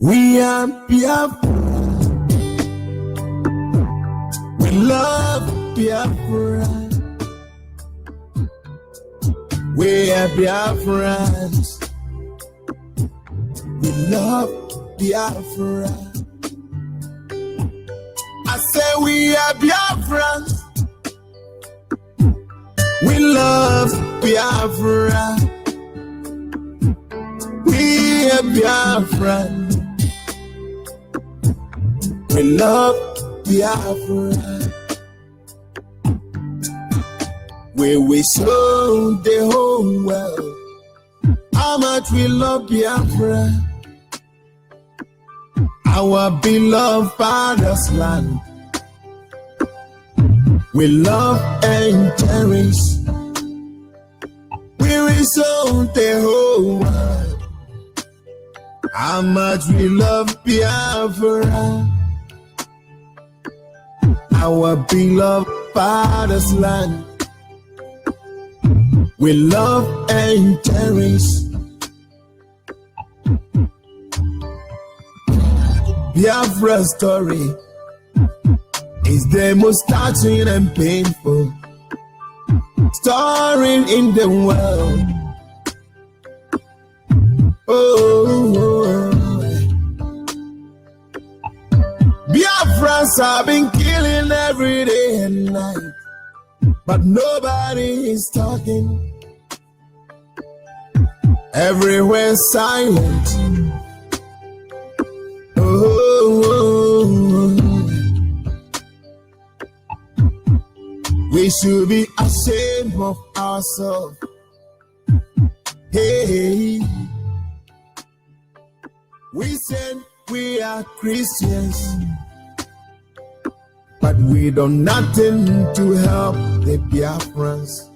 We are Biafra. We love Biafra. We are Biafrans. We love Biafra. I say we are Biafrans. We love Biafra. We are Biafrans. We love Biafra. We show the whole world how much we love Biafra, our beloved father's land. We love and cherish. We will show the whole world how much we love Biafra, our beloved father's land. We love and cherish. Biafra's story is the most touching and painful story in the world. Oh. Biafrans have been killing every day and night, but nobody is talking. Everywhere silent. Oh. We should be ashamed of ourselves. Hey, we said we are Christians, but we do nothing to help the Biafrans.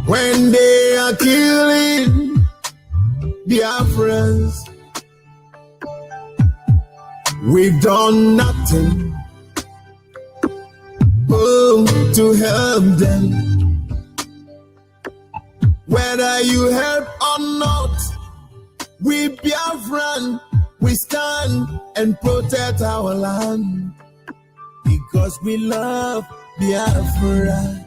When they are killing Biafrans, we've done nothing to help them. Whether you help or not, we Biafran, we stand and protect our land because we love Biafra,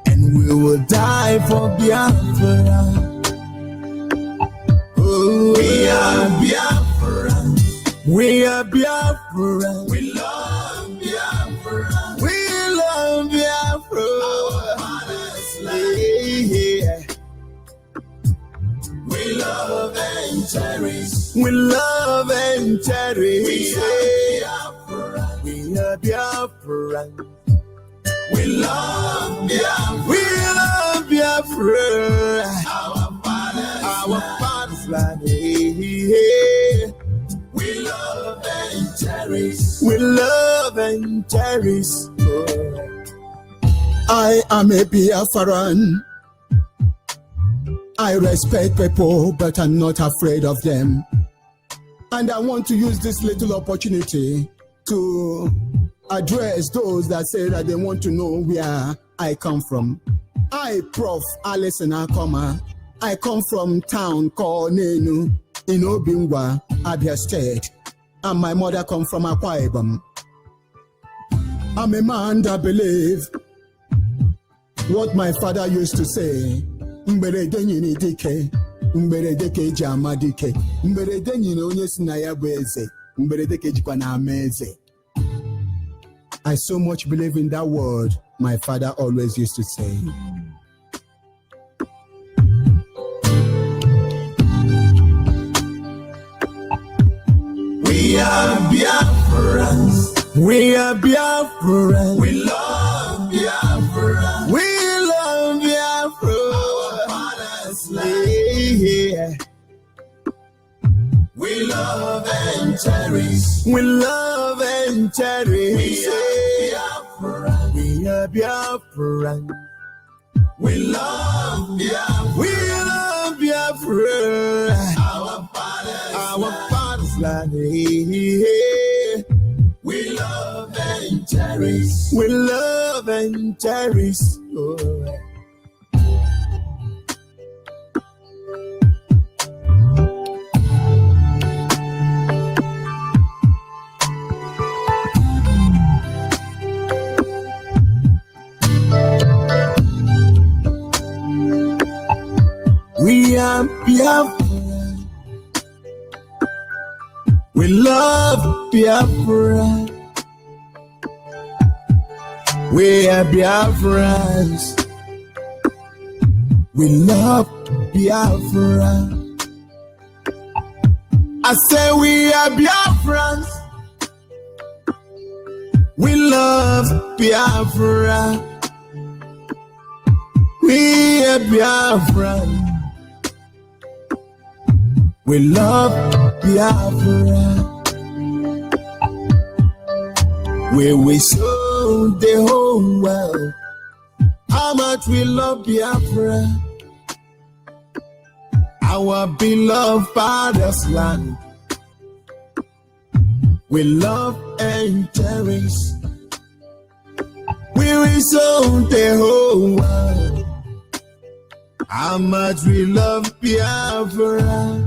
and we will die for Biafra. Oh, we are Biafra. We are Biafra. We love Biafra. We love Biafra. Our father's land. Yeah. We love and cherish. We love and cherish. We are Biafra. We are Biafra. We love Biafra. We love Biafra. Our father's land. Yeah. We love and cherish. We love and cherish. Oh. I am a Biafran. I respect people, but I'm not afraid of them. And I want to use this little opportunity to address those that say that they want to know where I come from. I, Prof. Alison Akoma, I come from town called Nenu in Obingwa, Abia State, and my mother comes from Akwa Ibom. I'm a man that believes what my father used to say. Mberede nyini dike, mberede keji amadike, mberede nyini onye si na ya bụ eze, mberede kejikwa na ama eze. I so much believe in that word my father always used to say. We are Biafrans. We are Biafrans. We love Biafra. We love Biafra. Our father's land. Yeah. We love and cherish. We love and cherish. We are Biafra. We are Biafra. We love Biafra. We love Biafra. Our father's land. Yeah. We love and cherish. We love and cherish. Oh. Biafra. We love Biafra. We are Biafrans. We love Biafra. I say we are Biafrans. We love Biafra. We are Biafrans. We love Biafra. We show the whole world how much we love Biafra, our beloved father's land. We love and cherish. We will show the whole world how much we love Biafra,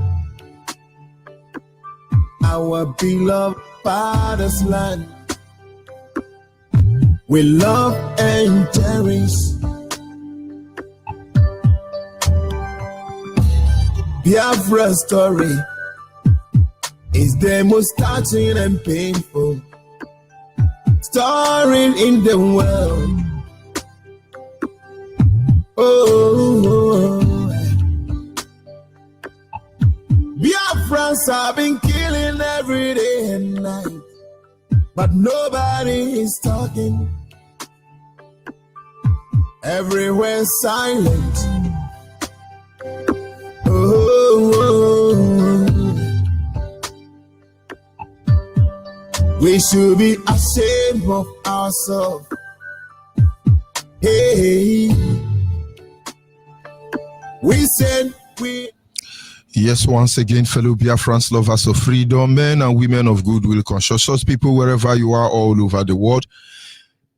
our beloved father's land. We love and cherish. Biafra's story is the most touching and painful story in the world. Oh, Biafrans have been killing every day and night, but nobody is talking. Everywhere silent. Oh, we should be ashamed of ourselves. Hey, we said we. Yes, once again, fellow Biafrans, lovers of freedom, men and women of goodwill, conscious people, wherever you are, all over the world.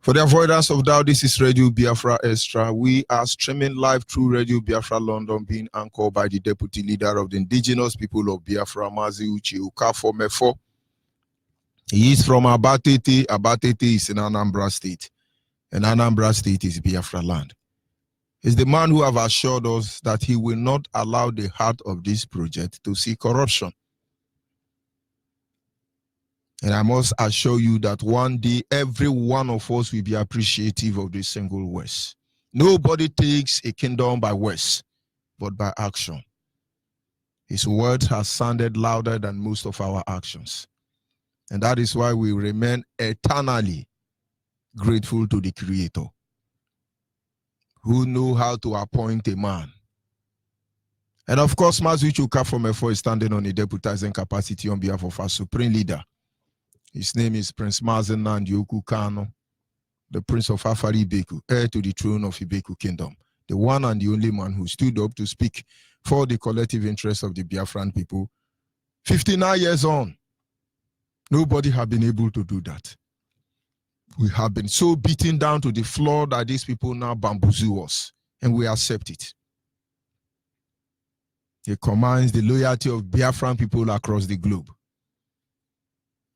For the avoidance of doubt, this is Radio Biafra Extra. We are streaming live through Radio Biafra London, being anchored by the Deputy Leader of the Indigenous People of Biafra, Mazi Uche Ukafo-Mefo. He is from Abatete. Abatete is in Anambra State, and Anambra State is Biafra land. He's the man who have assured us that he will not allow the heart of this project to see corruption. And I must assure you that one day, every one of us will be appreciative of this single West. Nobody takes a kingdom by words, but by action. His words have sounded louder than most of our actions. And that is why we remain eternally grateful to the Creator, who know how to appoint a man. And of course, Mazuchu Ukafo-Mefo is standing on a deputizing capacity on behalf of our Supreme Leader. His name is Prince Mazen Nandioku Kano, the Prince of Afari Ibeku, heir to the throne of Ibeku Kingdom, the one and the only man who stood up to speak for the collective interests of the Biafran people. 59 years on, nobody has been able to do that. We have been so beaten down to the floor that these people now bamboozle us, and we accept it. It commands the loyalty of Biafran people across the globe.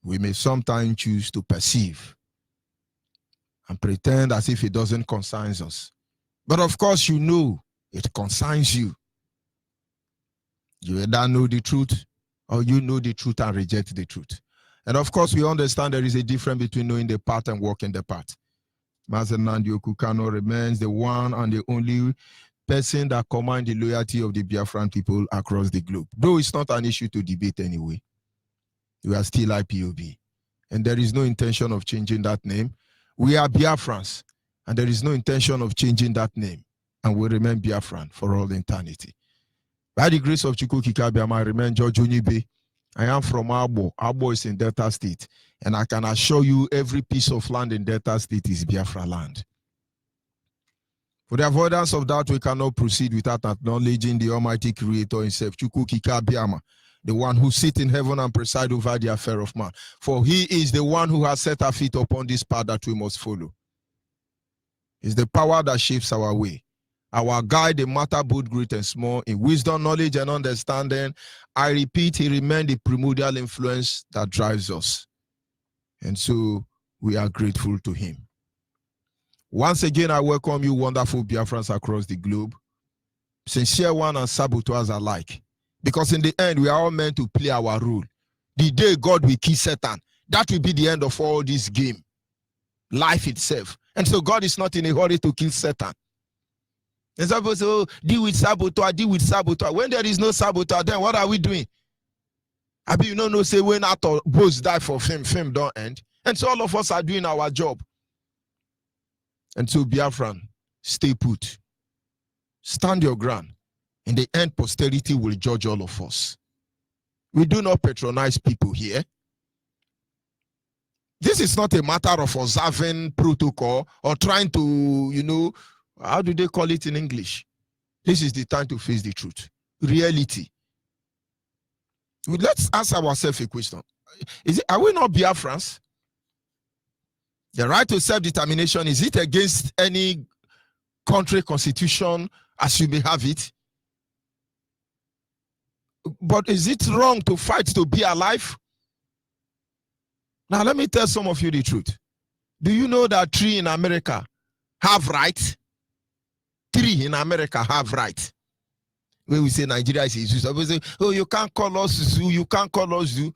We may sometimes choose to perceive and pretend as if it doesn't concern us. But of course, you know it concerns you. You either know the truth or you know the truth and reject the truth. And of course, we understand there is a difference between knowing the path and walking the path. Mazen Nandioku Kano remains the one and the only person that commands the loyalty of the Biafran people across the globe. Though it's not an issue to debate anyway. We are still IPOB. And there is no intention of changing that name. We are Biafrans. And there is no intention of changing that name. And we remain Biafran for all eternity. By the grace of Chukwu Kikabiama, I remain George Onyibe. I am from Abo. Abo is in Delta State. And I can assure you every piece of land in Delta State is Biafra land. For the avoidance of that, we cannot proceed without acknowledging the Almighty Creator himself, Chukwu Kikabiama, the one who sits in heaven and presides over the affair of man. For he is the one who has set our feet upon this path that we must follow. It's the power that shapes our way. Our guide, no matter both great and small, in wisdom, knowledge, and understanding. I repeat, he remains the primordial influence that drives us. And so we are grateful to him. Once again, I welcome you, wonderful Biafrans across the globe. Sincere one and saboteurs alike. Because in the end, we are all meant to play our role. The day God will kill Satan, that will be the end of all this game, life itself. And so God is not in a hurry to kill Satan. And some people say, oh, deal with saboteur, deal with saboteur. When there is no saboteur, then what are we doing? I mean, you don't know, say when after both die for fame don't end. And so all of us are doing our job. And so Biafran, stay put. Stand your ground. In the end, posterity will judge all of us. We do not patronize people here. This is not a matter of observing protocol or trying to, you know, how do they call it in English? This is the time to face the truth. Reality. Let's ask ourselves a question. Are we not Biafrans? The right to self-determination, is it against any country constitution as you may have it? But is it wrong to fight to be alive? Now let me tell some of you the truth. Do you know that 3 in America have rights? 3 in America have rights. When we say Nigeria is a zoo, we say, oh, you can't call us zoo, you can't call us zoo.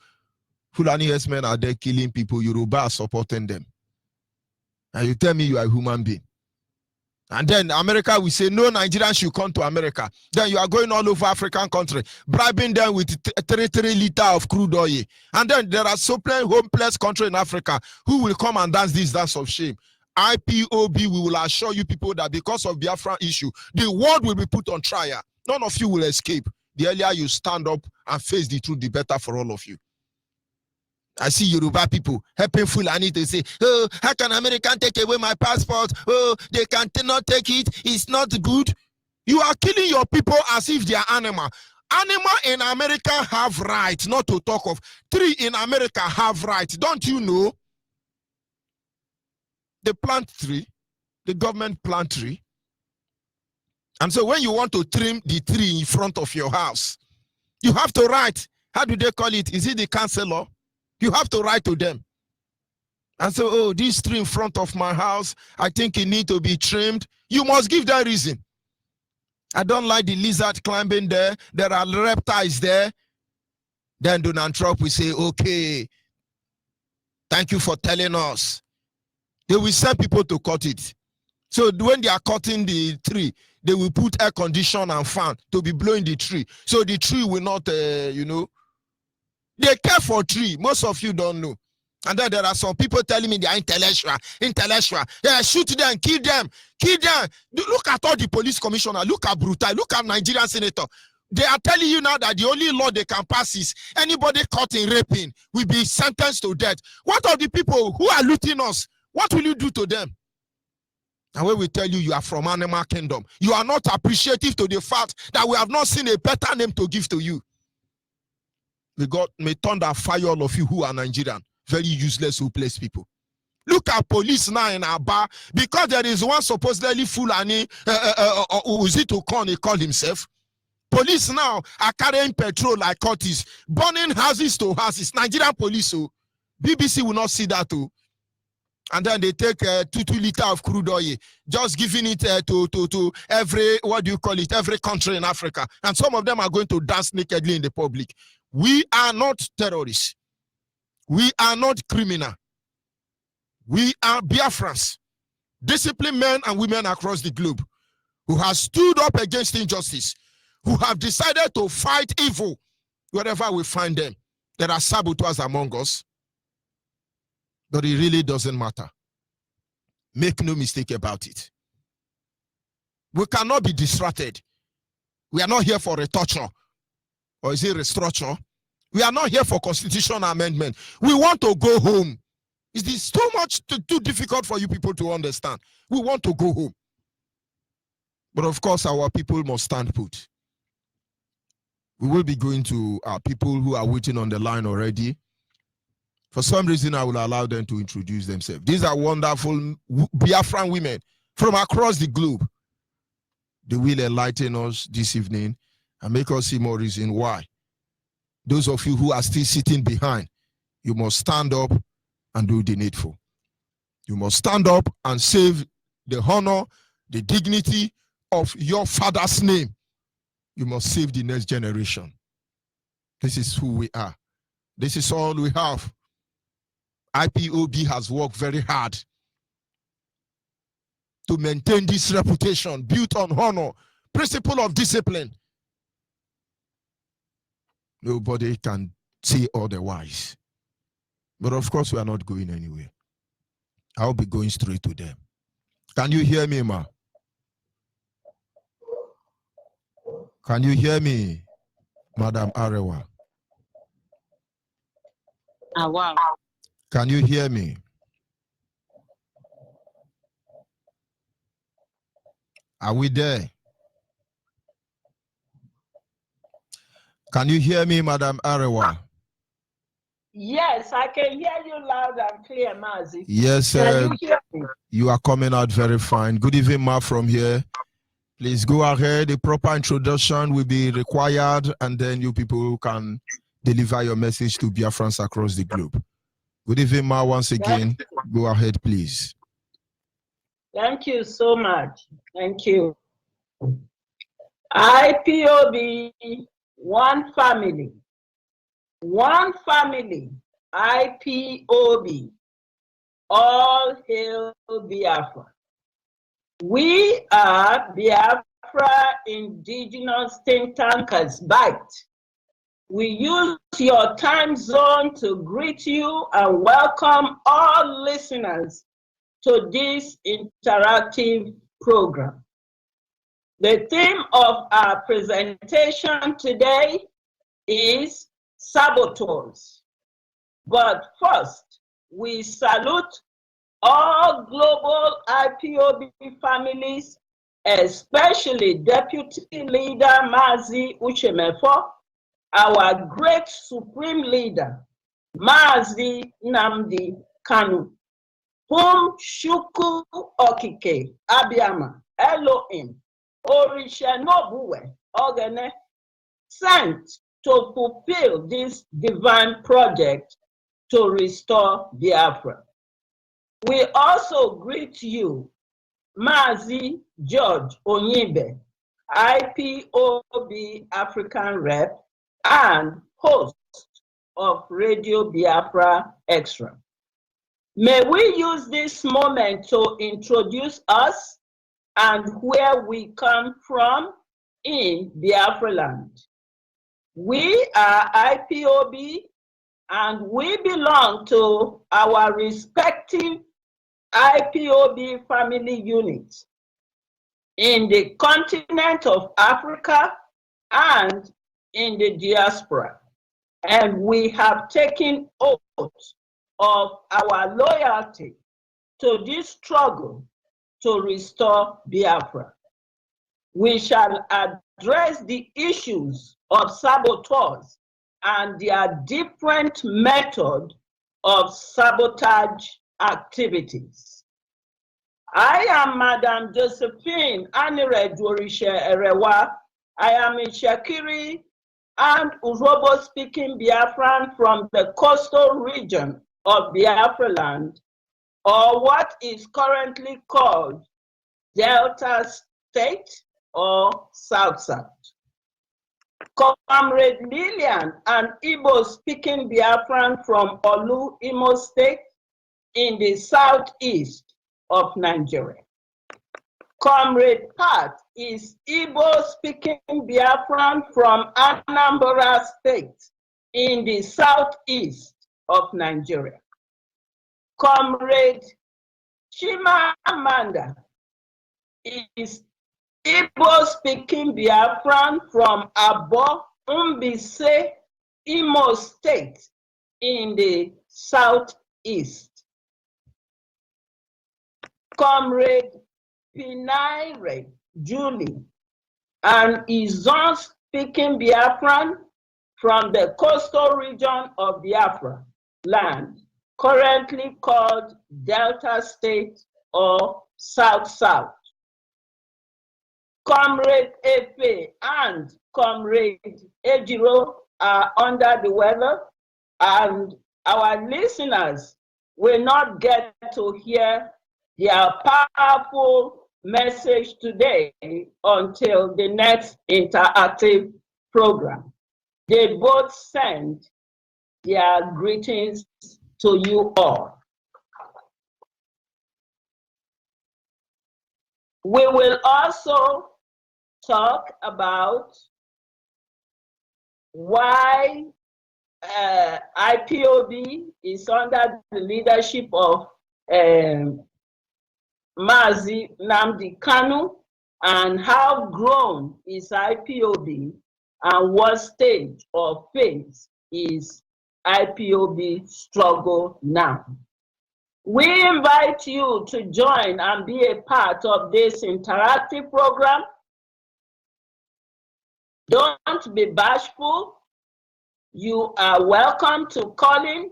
Fulani herdsmen are there killing people, Yoruba are supporting them. And you tell me you are a human being. And then America will say, no Nigerians should come to America. Then you are going all over African country, bribing them with 3 liters of crude oil. And then there are so many homeless countries in Africa who will come and dance this dance of shame. IPOB, we will assure you people that because of Biafra issue, the world will be put on trial. None of you will escape. The earlier you stand up and face the truth, the better for all of you. I see Yoruba people helping Fulani to say, oh, how can American take away my passport? Oh, they cannot take it. It's not good. You are killing your people as if they are animal. Animal in America have rights, not to talk of 3 in America have rights. Don't you know? They plant 3. The government plant 3. And so when you want to trim the tree in front of your house, you have to write. How do they call it? Is it the councillor? You have to write to them. And so, oh, this tree in front of my house, I think it needs to be trimmed. You must give that reason. I don't like the lizard climbing there. There are reptiles there. Then Donald Trump will say, okay, thank you for telling us. They will send people to cut it. So when they are cutting the tree, they will put air conditioner and fan to be blowing the tree. So the tree will not, you know, they care for tree. Most of you don't know. And then there are some people telling me they are intellectual. Yeah, shoot them, kill them. Look at all the police commissioner. Look at Brutal. Look at Nigerian senator. They are telling you now that the only law they can pass is anybody caught in raping will be sentenced to death. What of the people who are looting us? What will you do to them? And when we tell you you are from animal kingdom, you are not appreciative to the fact that we have not seen a better name to give to you. May thunder fire all of you who are Nigerian, very useless, hopeless people. Look at police now in Aba, because there is one supposedly Fulani, who is it to call himself? Police now are carrying petrol like Curtis, burning houses to houses. Nigerian police, so BBC will not see that too. And then they take 2 liters of crude oil, just giving it to every, what do you call it, every country in Africa. And some of them are going to dance nakedly in the public. We are not terrorists. We are not criminal. We are Biafrans, disciplined men and women across the globe who have stood up against injustice, who have decided to fight evil wherever we find them. There are saboteurs among us, but it really doesn't matter. Make no mistake about it. We cannot be distracted. We are not here for a torture. Or is it restructure? We are not here for constitutional amendment. We want to go home. Is this too much too difficult for you people to understand? We want to go home. But of course, our people must stand put. We will be going to our people who are waiting on the line already. For some reason, I will allow them to introduce themselves. These are wonderful Biafran women from across the globe. They will enlighten us this evening and make us see more reason why. Those of you who are still sitting behind, you must stand up and do the needful. You must stand up and save the honor, the dignity of your father's name. You must save the next generation. This is who we are. This is all we have. IPOB has worked very hard to maintain this reputation built on honor, principle of discipline. Nobody can say otherwise. But of course, we are not going anywhere. I'll be going straight to them. Can you hear me, ma? Can you hear me, Madam Arewa? Wow. Can you hear me? Are we there? Can you hear me, Madam Arewa? Yes, I can hear you loud and clear, Mazi. Yes, sir. Can you hear me? You are coming out very fine. Good evening, ma, from here. Please go ahead. A proper introduction will be required, and then you people can deliver your message to Biafrans across the globe. Good evening, ma, once again. Go ahead, please. Thank you so much. Thank you. IPOB, one family. One family, IPOB. All hail Biafra. We are Biafra Indigenous Think Tankers, BITT. We use your time zone to greet you and welcome all listeners to this interactive program. The theme of our presentation today is saboteurs. But first, we salute all global IPOB families, especially Deputy Leader Mazi Uchemefo, our great Supreme Leader, Mazi Nnamdi Kanu, whom Shuku Okike Abiyama, Elohim, Orisha Nobuwe, Ogene, sent to fulfill this divine project to restore Biafra. We also greet you, Mazi George Onyibe, IPOB African Rep and host of Radio Biafra Extra. May we use this moment to introduce us and where we come from in Biafra land. We are IPOB and we belong to our respective IPOB family units in the continent of Africa and in the diaspora. And we have taken oath of our loyalty to this struggle to restore Biafra. We shall address the issues of saboteurs and their different method of sabotage activities. I am Madam Josephine Anire Dworishe Erewa. I am a Shakiri and Urobo speaking Biafran from the coastal region of Biafra land, or what is currently called Delta State or South. Comrade Lillian, an Igbo speaking Biafran from Olu, Imo State in the southeast of Nigeria. Comrade Pat is Igbo speaking Biafran from Anambra State in the southeast of Nigeria. Comrade Chimamanda is Igbo speaking Biafran from Abo, Mbise, Imo State in the southeast. Comrade Pinaire Julie, an Izon speaking Biafran from the coastal region of Biafra land, currently called Delta State or South. Comrade Efe and Comrade Ejiro are under the weather, and our listeners will not get to hear their powerful message today until the next interactive program. They both send their greetings to you all. We will also talk about why IPOB is under the leadership of Mazi Nnamdi Kanu, and how grown is IPOB and what stage or phase is IPOB struggle now. We invite you to join and be a part of this interactive program. Don't be bashful. You are welcome to call in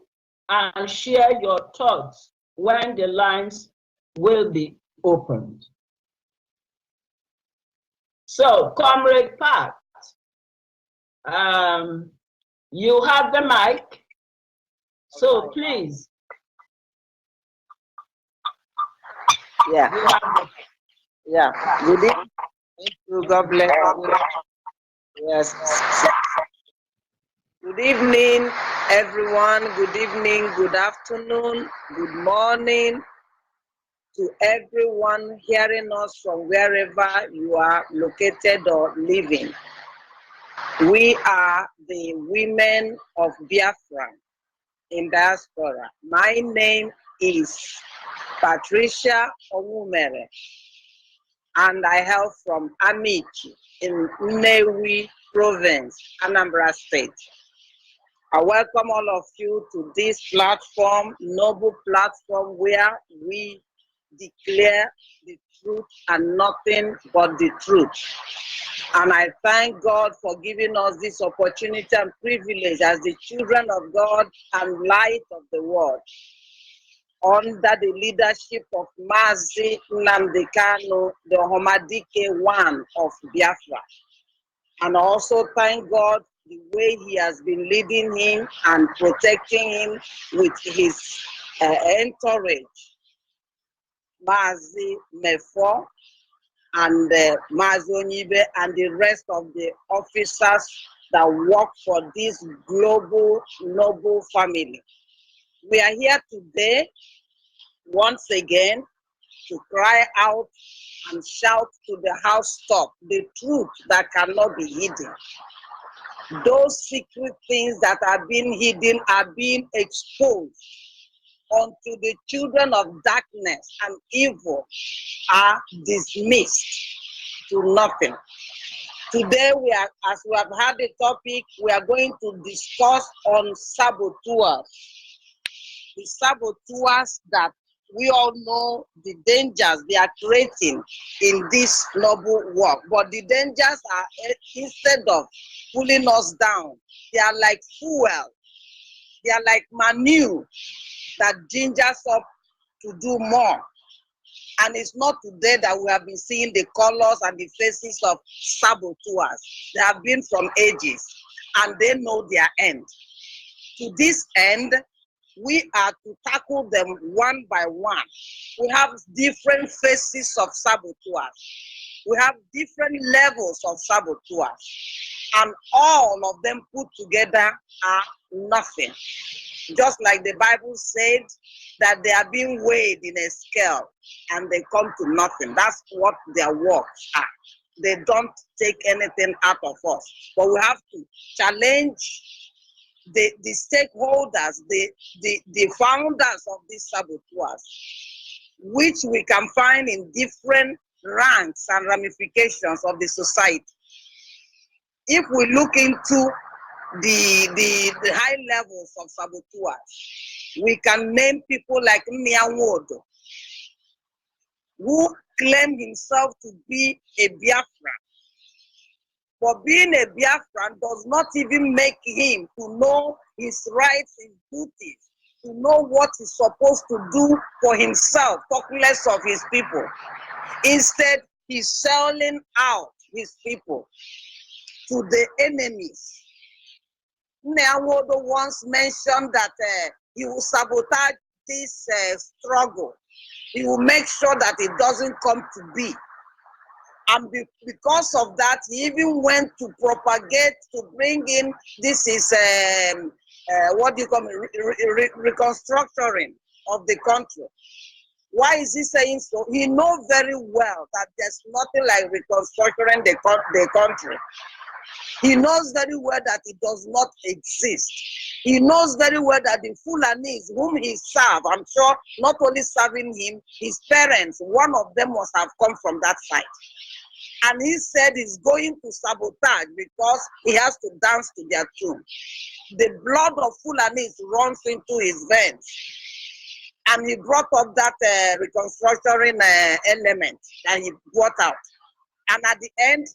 and share your thoughts when the lines will be opened. So, Comrade Pat, you have the mic, so please. Yeah. Yeah. Good evening. Thank you. God bless you. Yes. Good evening, everyone. Good evening, good afternoon, good morning to everyone hearing us from wherever you are located or living. We are the women of Biafra in diaspora. My name is Patricia Onyibe, and I hail from Amichi in Nnewi Province, Anambra State. I welcome all of you to this platform, noble platform, where we declare the truth and nothing but the truth. And I thank God for giving us this opportunity and privilege as the children of God and light of the world, under the leadership of Mazi Nnamdi Kanu, the Ohamadike one of Biafra. And also thank God the way he has been leading him and protecting him with his entourage, Mazi Mefo and Mazi Onyibe and the rest of the officers that work for this global noble family. We are here today, once again, to cry out and shout to the housetop the truth that cannot be hidden. Those secret things that are being hidden are being exposed unto the children of darkness, and evil are dismissed to nothing. Today, as we have had the topic, we are going to discuss on saboteurs. The saboteurs that we all know the dangers they are creating in this noble work. But the dangers are, instead of pulling us down, they are like fuel. They are like manure that gingers up to do more. And it's not today that we have been seeing the colors and the faces of saboteurs. They have been from ages, and they know their end. To this end, we are to tackle them one by one. We have different faces of saboteurs. We have different levels of saboteurs. And all of them put together are nothing. Just like the Bible said that they are being weighed in a scale and they come to nothing. That's what their works are. They don't take anything out of us. But we have to challenge the stakeholders, the founders of these saboteurs, which we can find in different ranks and ramifications of the society. If we look into the high levels of saboteurs, we can name people like Nyanwodo, who claimed himself to be a Biafran. But being a Biafran does not even make him to know his rights, his duties, to know what he's supposed to do for himself, talk less of his people. Instead, he's selling out his people to the enemies. Nyanwodo once mentioned that he will sabotage this struggle. He will make sure that it doesn't come to be. And because of that, he even went to propagate, to bring in, this is, what do you call it, reconstructing of the country. Why is he saying so? He knows very well that there's nothing like reconstructing the country. He knows very well that it does not exist. He knows very well that the Fulanis whom he served, I'm sure not only serving him, his parents, one of them must have come from that side. And he said he's going to sabotage because he has to dance to their tune. The blood of Fulanis runs into his veins. And he brought up that reconstructing element that he brought out. And at the end,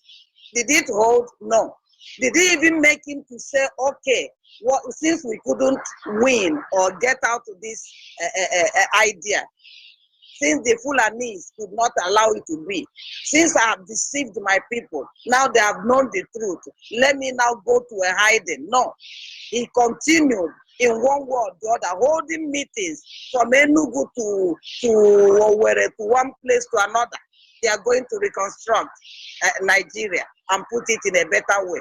did it hold? No. Did he even make him to say, okay, well, since we couldn't win or get out of this idea, since the Fulanis could not allow it to be, since I have deceived my people, now they have known the truth, let me now go to a hiding. No. He continued in one word or the other, holding meetings from Enugu to Owerri, to one place to another. They are going to reconstruct Nigeria and put it in a better way.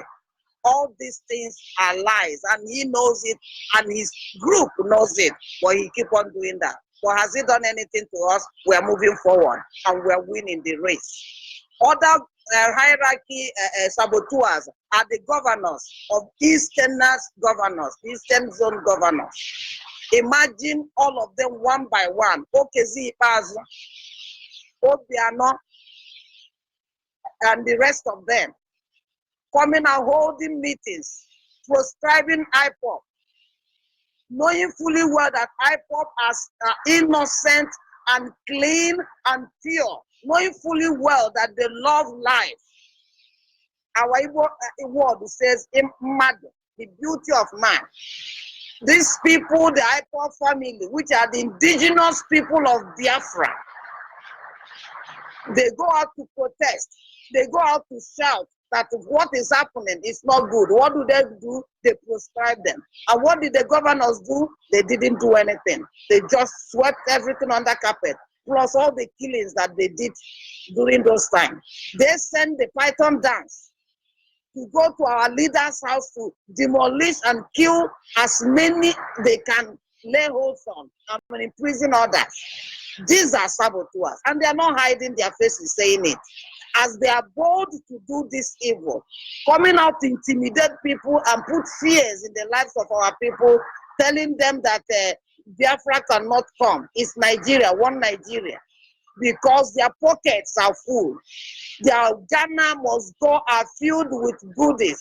All these things are lies, and he knows it, and his group knows it, but he keep on doing that. But has he done anything to us? We are moving forward, and we are winning the race. Other hierarchy saboteurs are the governors of Eastern zone governors. Imagine all of them one by one. Okezi Ipazu, Obiano, and the rest of them coming and holding meetings, proscribing IPOP, knowing fully well that IPOP are innocent and clean and pure, knowing fully well that they love life. Our Igbo word says, the beauty of man. These people, the IPOP family, which are the indigenous people of Biafra, they go out to protest, they go out to shout that what is happening is not good. What do? They proscribe them. And what did the governors do? They didn't do anything. They just swept everything under carpet, plus all the killings that they did during those times. They sent the Python dance to go to our leader's house to demolish and kill as many they can lay hold on and imprison others. These are saboteurs, and they are not hiding their faces saying it. As they are bold to do this evil, coming out to intimidate people and put fears in the lives of our people, telling them that Biafra cannot come. It's Nigeria, one Nigeria, because their pockets are full. Their Ghana must go are filled with goodies.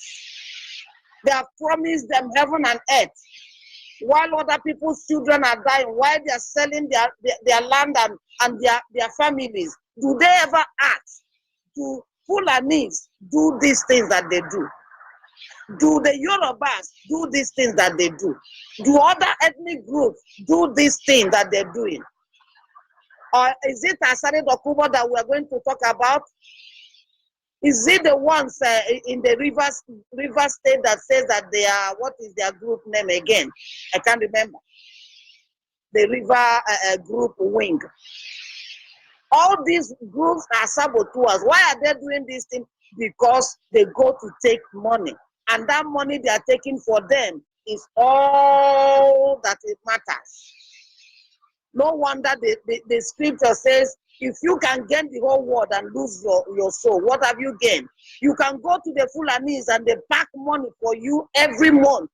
They have promised them heaven and earth, while other people's children are dying, while they are selling their land and their families. Do they ever ask? Do Fulanis do these things that they do? Do the Yorubas do these things that they do? Do other ethnic groups do these things that they're doing? Or is it Asari Dokubo that we are going to talk about? Is it the ones in the River State that says that they are, what is their group name again? I can't remember. The River Group Wing. All these groups are saboteurs. Why are they doing this thing? Because they go to take money. And that money they are taking for them is all that it matters. No wonder the scripture says, if you can gain the whole world and lose your soul, what have you gained? You can go to the Fulanis and they pack money for you every month.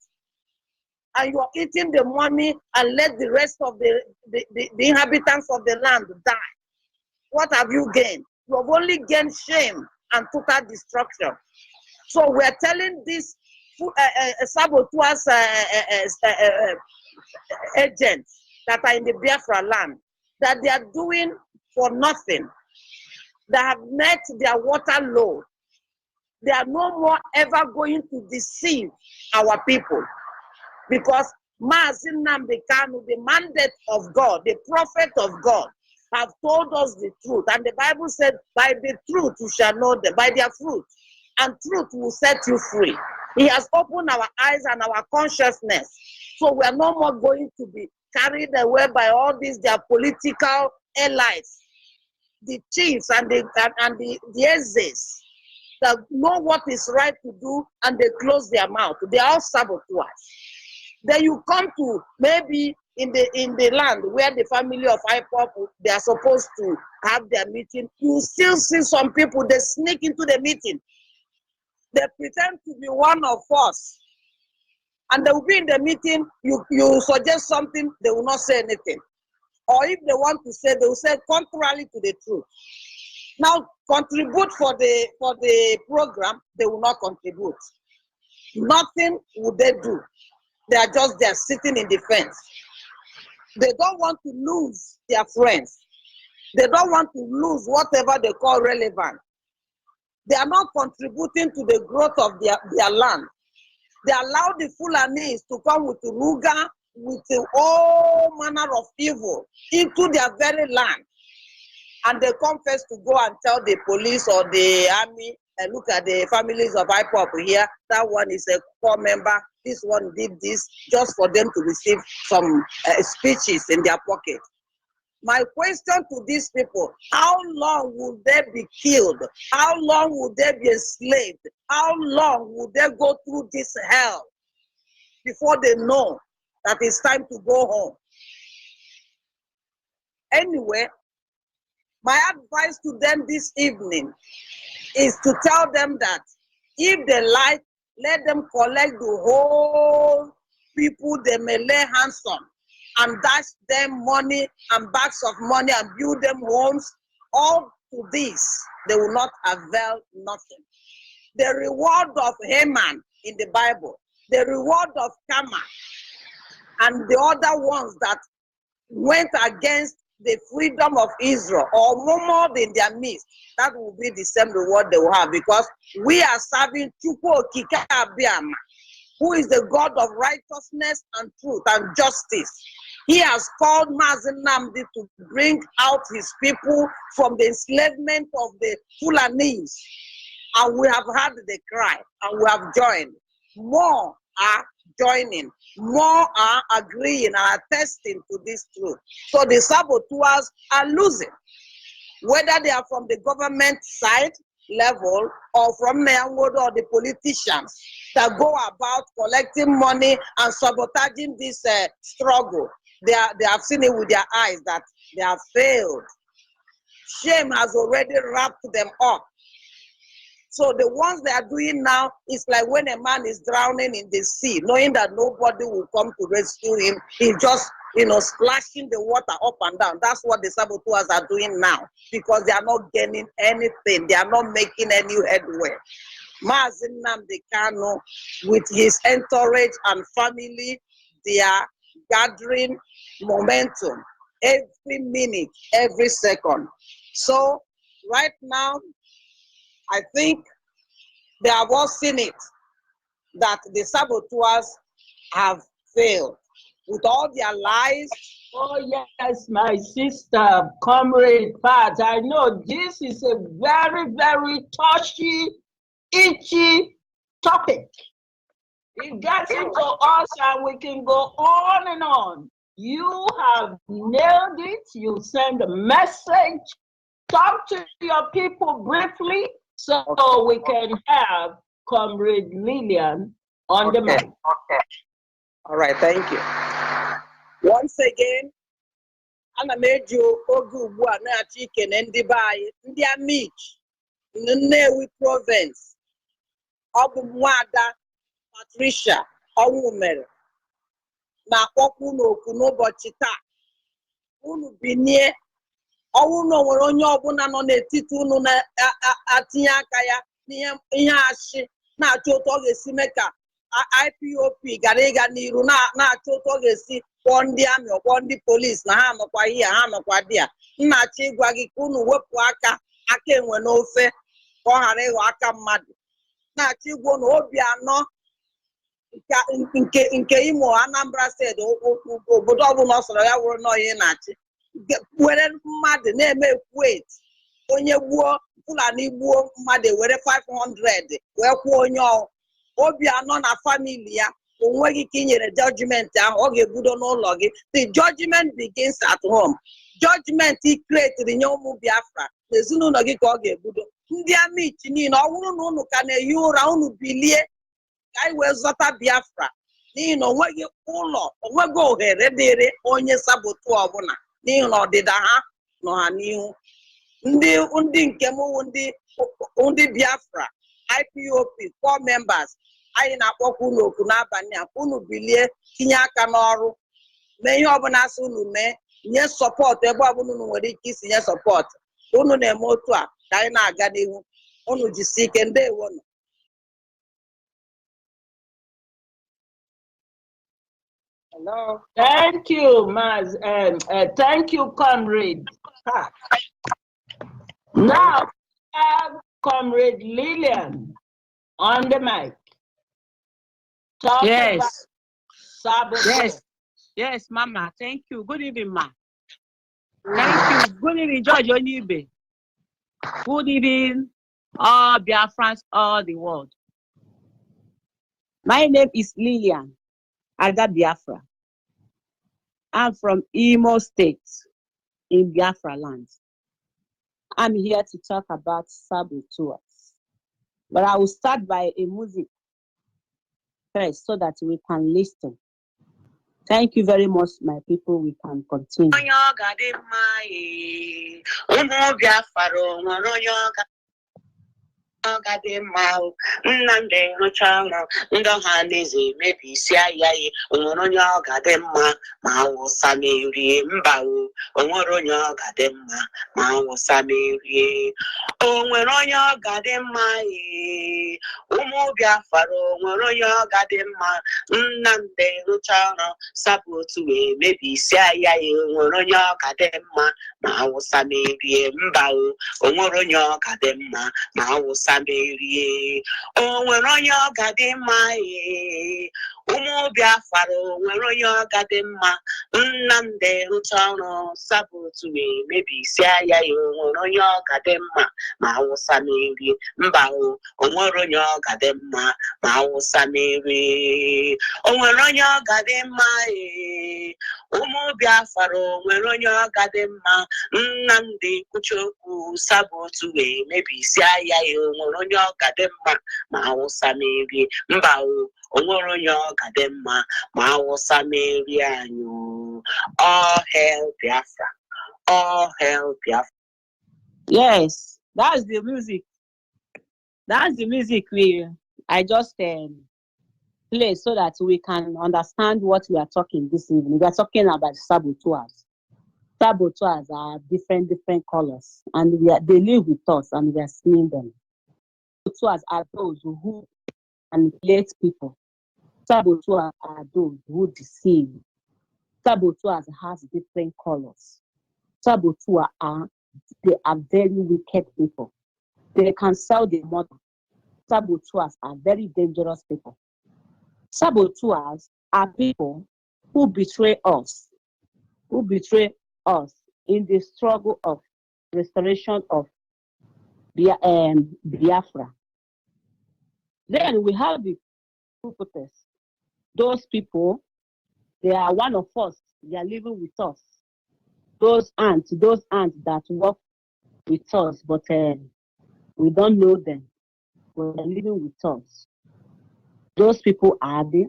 And you are eating the money and let the rest of the inhabitants of the land die. What have you gained? You have only gained shame and total destruction. So we are telling these saboteurs agents that are in the Biafra land that they are doing for nothing. They have met their water load. They are no more ever going to deceive our people, because Maazị Nnamdi Kanu, the mandate of God, the prophet of God, have told us the truth. And the Bible said, by the truth you shall know them, by their fruit, and truth will set you free. He has opened our eyes and our consciousness. So we are no more going to be carried away by all these, their political allies. the chiefs and the exes that know what is right to do and they close their mouth. They are all saboteurs. Then you come to maybe in the land where the family of IPOP, they are supposed to have their meeting. You still see some people, they sneak into the meeting. They pretend to be one of us. And they will be in the meeting, you suggest something, they will not say anything. Or if they want to say, they will say contrary to the truth. Now, contribute for the program, they will not contribute. Nothing would they do. They are just there sitting in the fence. They don't want to lose their friends. They don't want to lose whatever they call relevant. They are not contributing to the growth of their land. They allow the Fulanis to come with Ruga, with all manner of evil into their very land. And they come first to go and tell the police or the army, and look at the families of IPOP here, that one is a core member, this one did this, just for them to receive some speeches in their pocket. My question to these people, how long will they be killed? How long will they be enslaved? How long will they go through this hell before they know that it's time to go home? Anyway, my advice to them this evening is to tell them that if they like, let them collect the whole people they may lay hands on and dash them money and bags of money and build them homes. All to this, they will not avail nothing. The reward of Haman in the Bible, the reward of Kama, and the other ones that went against the freedom of Israel or murmured in their midst, that will be the same reward they will have, because we are serving Chukwu Okike Abiama, who is the God of righteousness and truth and justice. He has called Mazen Namdi to bring out his people from the enslavement of the Fulanis. And we have heard the cry and we have joined. More are joining. More are agreeing and attesting to this truth. So the saboteurs are losing. Whether they are from the government side level or from Meyanwodo or the politicians that go about collecting money and sabotaging this struggle. They have seen it with their eyes that they have failed. Shame has already wrapped them up. So the ones they are doing now is like when a man is drowning in the sea, knowing that nobody will come to rescue him. He's just, splashing the water up and down. That's what the saboteurs are doing now, because they are not gaining anything. They are not making any headway. Mazen Nnamdi Kanu, with his entourage and family, they are gathering momentum every minute, every second. So right now, I think they have all seen it, that the saboteurs have failed with all their lies. Oh yes, my sister, comrade Pat, I know this is a very, very touchy, itchy topic. It gets into us and we can go on and on. You have nailed it. You send a message. Talk to your people briefly so we can have Comrade Lillian on the mic. Okay. All right, thank you. Once again, ana m eji oge ugbu a na-achọ ikene ndị be anyị, ndị Amich, Nnewi Province. Ọ bụ Nwaada Patricia Onwumere na-akpọkwa unu oku n'ụbọchị taa. Unu binie, ọnwụ na onwere onye ọbụla nọ n'etiti unu na-atinye aka ya n'ihe ashị, na-achọ otu ọ ga-esi mee ka IPOB gara ịga n'iru, na-achọ otu ọ ga-esi kpọọ ndị amị, kpọọ ndị polisi na ha nọkwa ihe, ha nọkwa dị a. Nna-achọ ịgwa gị ka unu wepụ aka enwe n'ofe ka ọ ghara ịghọ aka mmadụ. Na-achọ ịgwa unu obi anọ nke Imo, Anambra steeti, obodo ọbụla ọ sọrọ ya wụrụ nọọ ihe na-achị, were mmadụ na-eme ekwuet, onye gbuo Fulani gbuo mmadụ were 500 wee kwuo onye obi anọ na famili ya, onweghị ka inyere judgment ahụ ọ ga-ebudo n'ụlọ gị. The judgment begins at home. Judgment ị kreetiri nye ụmụ Biafra n'ezinụlọ gị ka ọ ga-ebudo. Ndị amị ichi niile ọ bụrụ na unu ka na-ehi ụra unu bilie ka anyị wee zọta Biafra, n'ihi na onweghị ụlọ onweghị ohere dịrị onye sabotu ọbụla, n'ihi na ọdịda ha nọ ha n'ihu. Ndị nke m wụ ndị Biafra IPOB core members, anyị na-akpọkwa unu oku n'abalị a ka unu bilie tinye aka n'ọrụ, mee ihe ọbụla asị unu mee, nye sọpọtụ ebe ọbụla unu nwere ike isi nye sọpọtụ. Unu na-eme otu a ka anyị na-aga n'ihu. Unu jisie ike. Ndewonu. Hello. Thank you, Maz. Thank you, comrade. Now, we have Comrade Lillian on the mic. Talk about saboteurs. Yes, Mama. Thank you. Good evening, Ma. Thank you. Good evening, George Onyibe. Good evening, all Biafrans, all the world. My name is Lillian Ada Biafra. I'm from Imo State in Biafra land. I'm here to talk about saboteurs. But I will start by a music first so that we can listen. Thank you very much, my people. We can continue. Nnamdi Rụchanụ ndị ọha n'eze mebisi ya onwere onye ọ ga-adị mma ma awụsa merie mba onwere onye ọ ga-adị mma ma awụsa merie onwere onye ọ ga-adị mma ụmụ Biafra onwere onye ọ ga-adị mma Nnamdi Rụchanụ sabotu wee mebisi ya onwere onye ọ ga-adị mma ma awụsa merie mba onwere onye ọ ga-adị mma ma awụsa merie onwere onye ọ ga-adị mma ụmụ Biafra onwere onye ọ ga-adị mma Nnamdi Rụchanụ sabotu wee mebisi ya onwere onye ọ ga-adị mma ma awụsa merie mba onwere onye ọ ga-adị mma ma awụsa merie onwere onye ọ ga-adị mma ụmụ Biafra onwere onye ọ ga-adị mma Nnamdi Kwuchokwu sabotu wee mebisi ya onwere onye ọ ga-adị mma ma awụsa merie mba onwere onye ọ ga-adị mma ma awụsa merie anyị. All hail Biafra. All hail Biafra. Yes, that's the music. That's the music I just play so that we can understand what we are talking this evening. We are talking about saboteurs. Saboteurs are different colors, and they live with us, and we are seeing them. Saboteurs are those who manipulate people. Saboteurs are those who deceive. Saboteurs has different colors. Saboteurs they are very wicked people. They can sell their mother. Saboteurs are very dangerous people. Saboteurs are people who betray us in the struggle of restoration of Biafra. Then we have the protesters. Those people, they are one of us. They are living with us. Those ants that work with us, but we don't know them. But they're living with us. Those people are the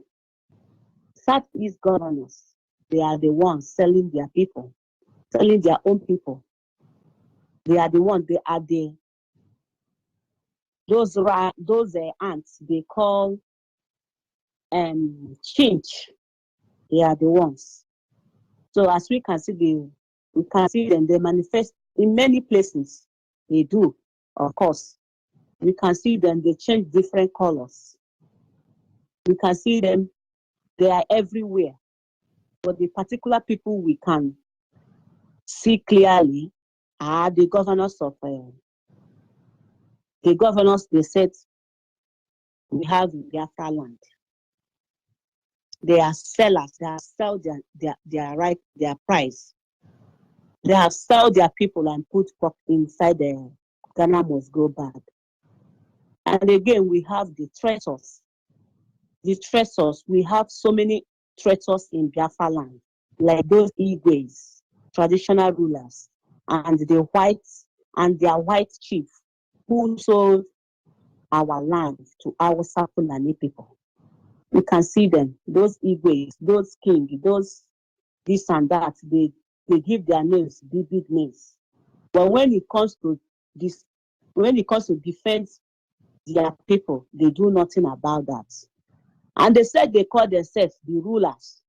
Southeast governors. They are the ones selling their people, selling their own people. They are the ones. They are those ants they call change. They are the ones. So as we can see, we can see them. They manifest in many places. They do, of course. We can see them. They change different colors. We can see them. They are everywhere. But the particular people we can see clearly are the governors of the governors. They said we have in Biafra land. They are sellers. They have sold their price. They have sold their people and put pork inside the Ghana must go bad. And again, we have the traitors. the traitors. We have so many traitors in Biafra land, like those Igwes, traditional rulers, and the whites and their white chief who sold our land to our Fulani people. You can see them, those Igwes, those king, those this and that. They give their names, big names. But when it comes to this, when it comes to defense their people, they do nothing about that. And they said they call themselves the rulers.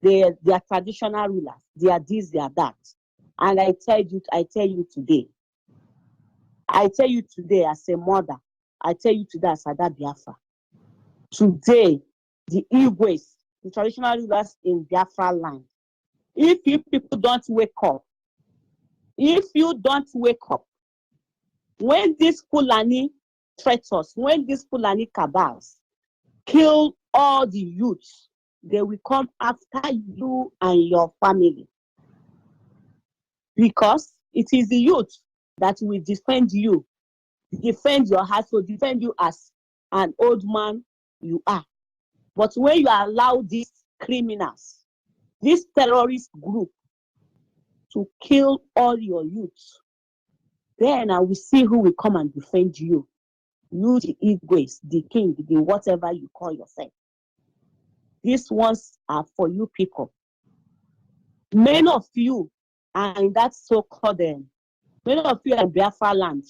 They are traditional rulers. They are this, they are that. And I tell you today as a mother, I tell you today as Ada Biafra, today, the Igwes, the traditional rulers in Biafra land, if you people don't wake up, when these Fulani traitors, when these Fulani cabals kill all the youths, they will come after you and your family. Because it is the youth that will defend you, defend your household, defend you as an old man you are. But when you allow these criminals, this terrorist group, to kill all your youths, then I will see who will come and defend you. You, the Igwes, the king, the whatever you call yourself. These ones are for you people. Many of you are in that so-called, many of you are in Biafra land.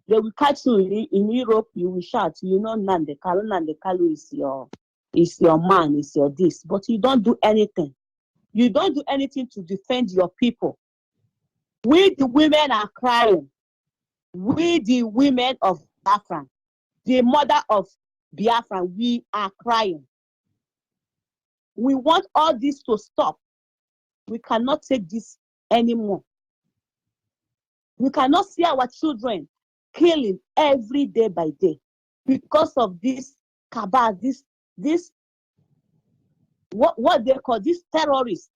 They will catch you in Europe, you will shout, you know, Nandekalu is your man, is your this, but you don't do anything. You don't do anything to defend your people. We, the women, are crying. We, the women of Biafra, the mother of Biafra, we are crying. We want all this to stop. We cannot take this anymore. We cannot see our children killing every day by day because of this cabal, this what they call these terrorists,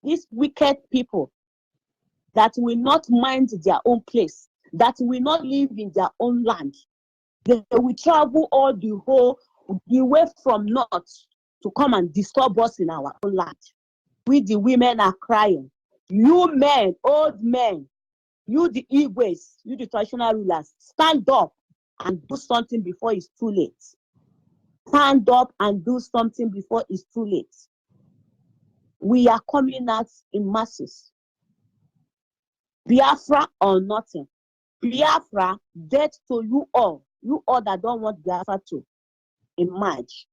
these wicked people that will not mind their own place, that will not live in their own land. They will travel all the way from north to come and disturb us in our own land. We, the women, are crying. You men, old men, you the Igwes, you the traditional rulers, stand up and do something before it's too late. Stand up and do something before it's too late. We are coming out in masses. Biafra or nothing. Biafra, death to you all that don't want Biafra to emerge.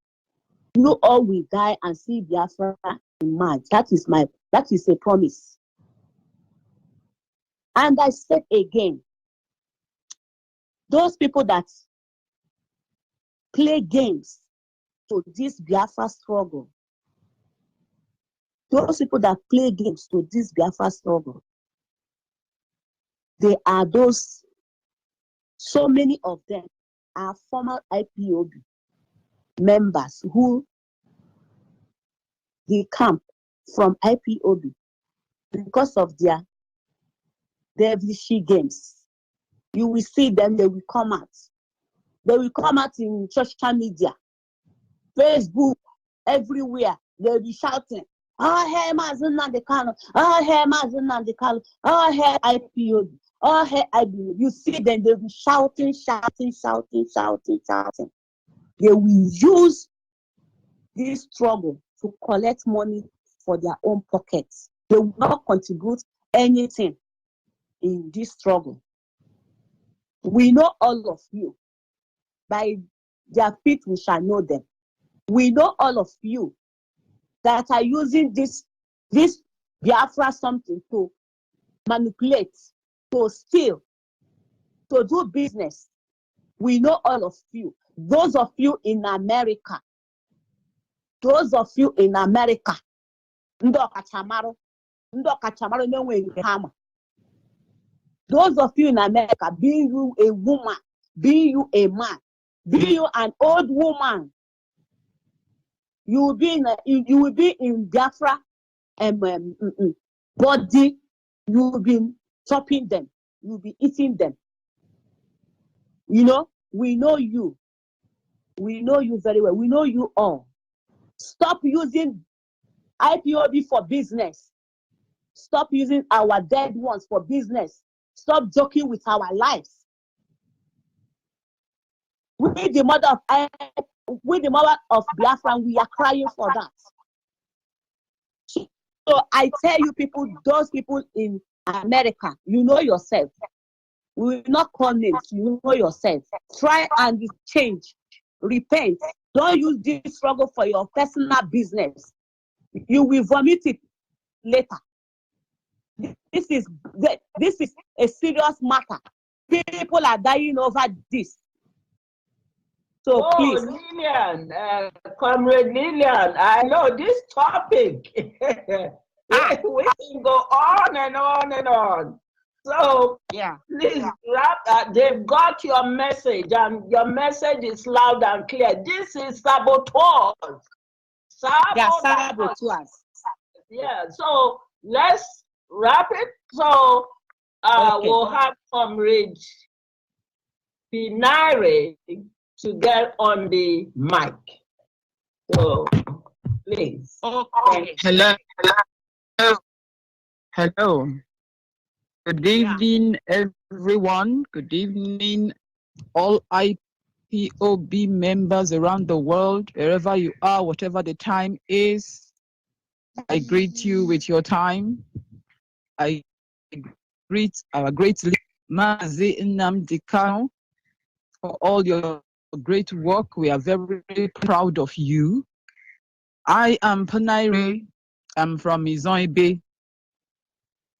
You all will die and see Biafra emerge. That is a promise. And I said again, those people that play games to this Biafra struggle, those people that play games to this Biafra struggle, they are those, so many of them are former IPOB members who they camp from IPOB because of their devilish games. You will see them, they will come out. They will come out in social media, Facebook, everywhere. They'll be shouting, oh, hey, Mazen Nandekano, oh, hey, Mazen Nandekano, oh, hey, IPOB, oh, hey, IPOB. You see them, they'll be shouting. They will use this struggle to collect money for their own pockets. They will not contribute anything in this struggle. We know all of you. By their feet we shall know them. We know all of you that are using this Biafra something to manipulate, to steal, to do business. We know all of you. Those of you in America. Those of you in America. Those of you in America, be you a woman, be you a man, be you an old woman, you will be in Biafra body. You will be chopping them, you will be eating them. You know, we know you. We know you very well. We know you all. Stop using IPOB for business. Stop using our dead ones for business. Stop joking with our lives. We the mother of Biafra, we are crying for that. So I tell you people, those people in America, you know yourself. We will not call names, you know yourself. Try and change, repent. Don't use this struggle for your personal business. You will vomit it later. This is a serious matter. People are dying over this. So please. Lillian, Comrade Lillian, I know this topic. We can go on and on and on. So yeah, please wrap that. They've got your message, and your message is loud and clear. This is saboteurs. Saboteurs. Yeah, so let's wrap it. So Okay. we'll have Comrade Pinare to get on the mic. So please. Okay. Hello. Hello. Good evening, everyone. Good evening, all IPOB members around the world, wherever you are, whatever the time is. I greet you with your time. I greet our great leader, Mazi Nnamdi Kanu, for all your great work. We are very, very proud of you. I am Panaire. I'm from Onyibe,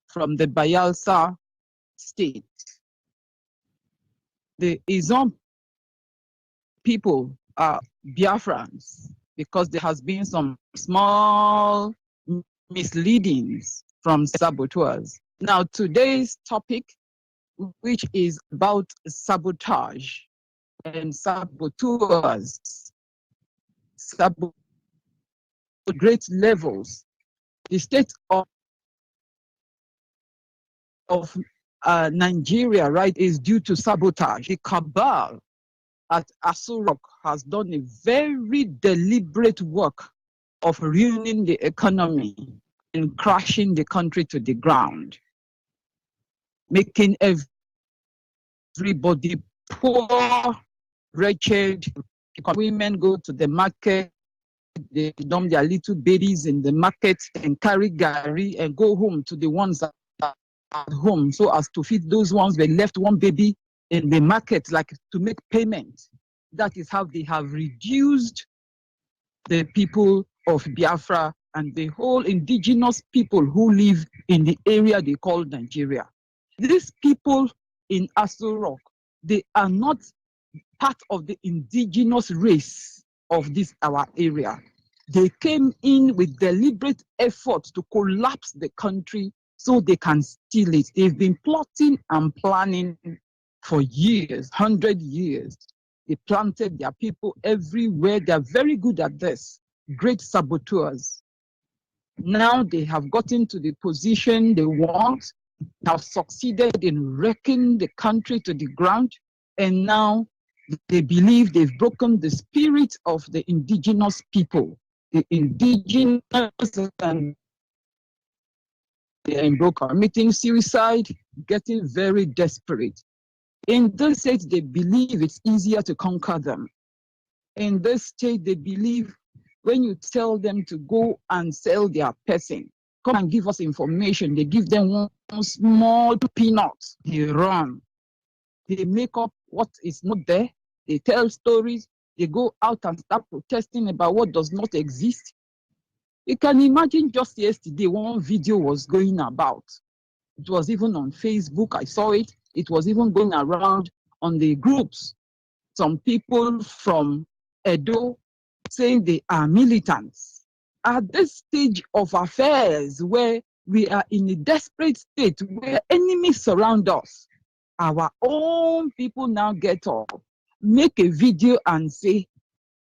from the Bayelsa state. The Izon people are Biafrans because there has been some small misleadings from saboteurs. Now, today's topic, which is about sabotage and saboteurs, great levels. The state of Nigeria, right, is due to sabotage. The cabal at Asurok has done a very deliberate work of ruining the economy and crashing the country to the ground, making everybody poor, wretched. Women go to the market, they dump their little babies in the market and carry gari and go home to the ones that are at home so as to feed those ones. They left one baby in the market, like to make payment. That is how they have reduced the people of Biafra and the whole indigenous people who live in the area they call Nigeria. These people in Asurok, they are not part of the indigenous race of this our area. They came in with deliberate effort to collapse the country so they can steal it. They've been plotting and planning for years, 100 years. They planted their people everywhere. They are very good at this. Great saboteurs. Now they have gotten to the position they want, have succeeded in wrecking the country to the ground, and now they believe they've broken the spirit of the indigenous people. The indigenous and they are committing suicide, getting very desperate. In this state, they believe it's easier to conquer them. In this state, they believe when you tell them to go and sell their person, come and give us information, they give them one small peanut, they run. They make up what is not there, they tell stories, they go out and start protesting about what does not exist. You can imagine just yesterday, one video was going about. It was even on Facebook, I saw it. It was even going around on the groups. Some people from Edo saying they are militants. At this stage of affairs where we are in a desperate state, where enemies surround us, our own people now get up, make a video and say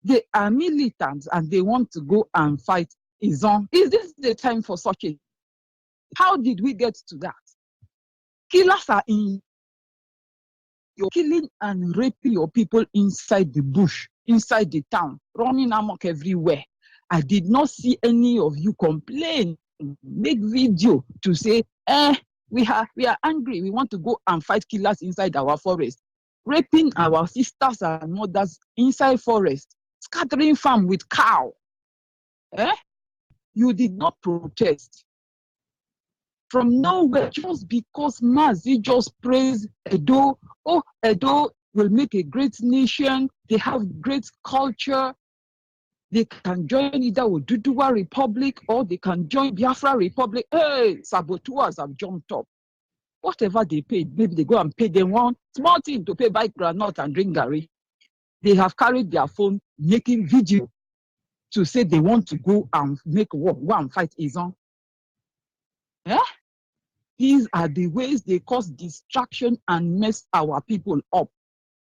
they are militants and they want to go and fight Izon. Is this the time for such a? How did we get to that? Killers are in. You're killing and raping your people inside the bush. inside the town, running amok everywhere. I did not see any of you complain, make video to say, we are angry, we want to go and fight killers inside our forest, raping our sisters and mothers inside forest, scattering farm with cow. You did not protest. From nowhere, just because Mazi just praised Edo, Edo will make a great nation, they have great culture, they can join either Oduduwa Republic or they can join Biafra Republic. Hey, saboteurs have jumped up. Whatever they paid, maybe they go and pay them one small thing to pay buy granite and drink garri. They have carried their phone making video to say they want to go and make war, go and fight Izon. These are the ways they cause distraction and mess our people up.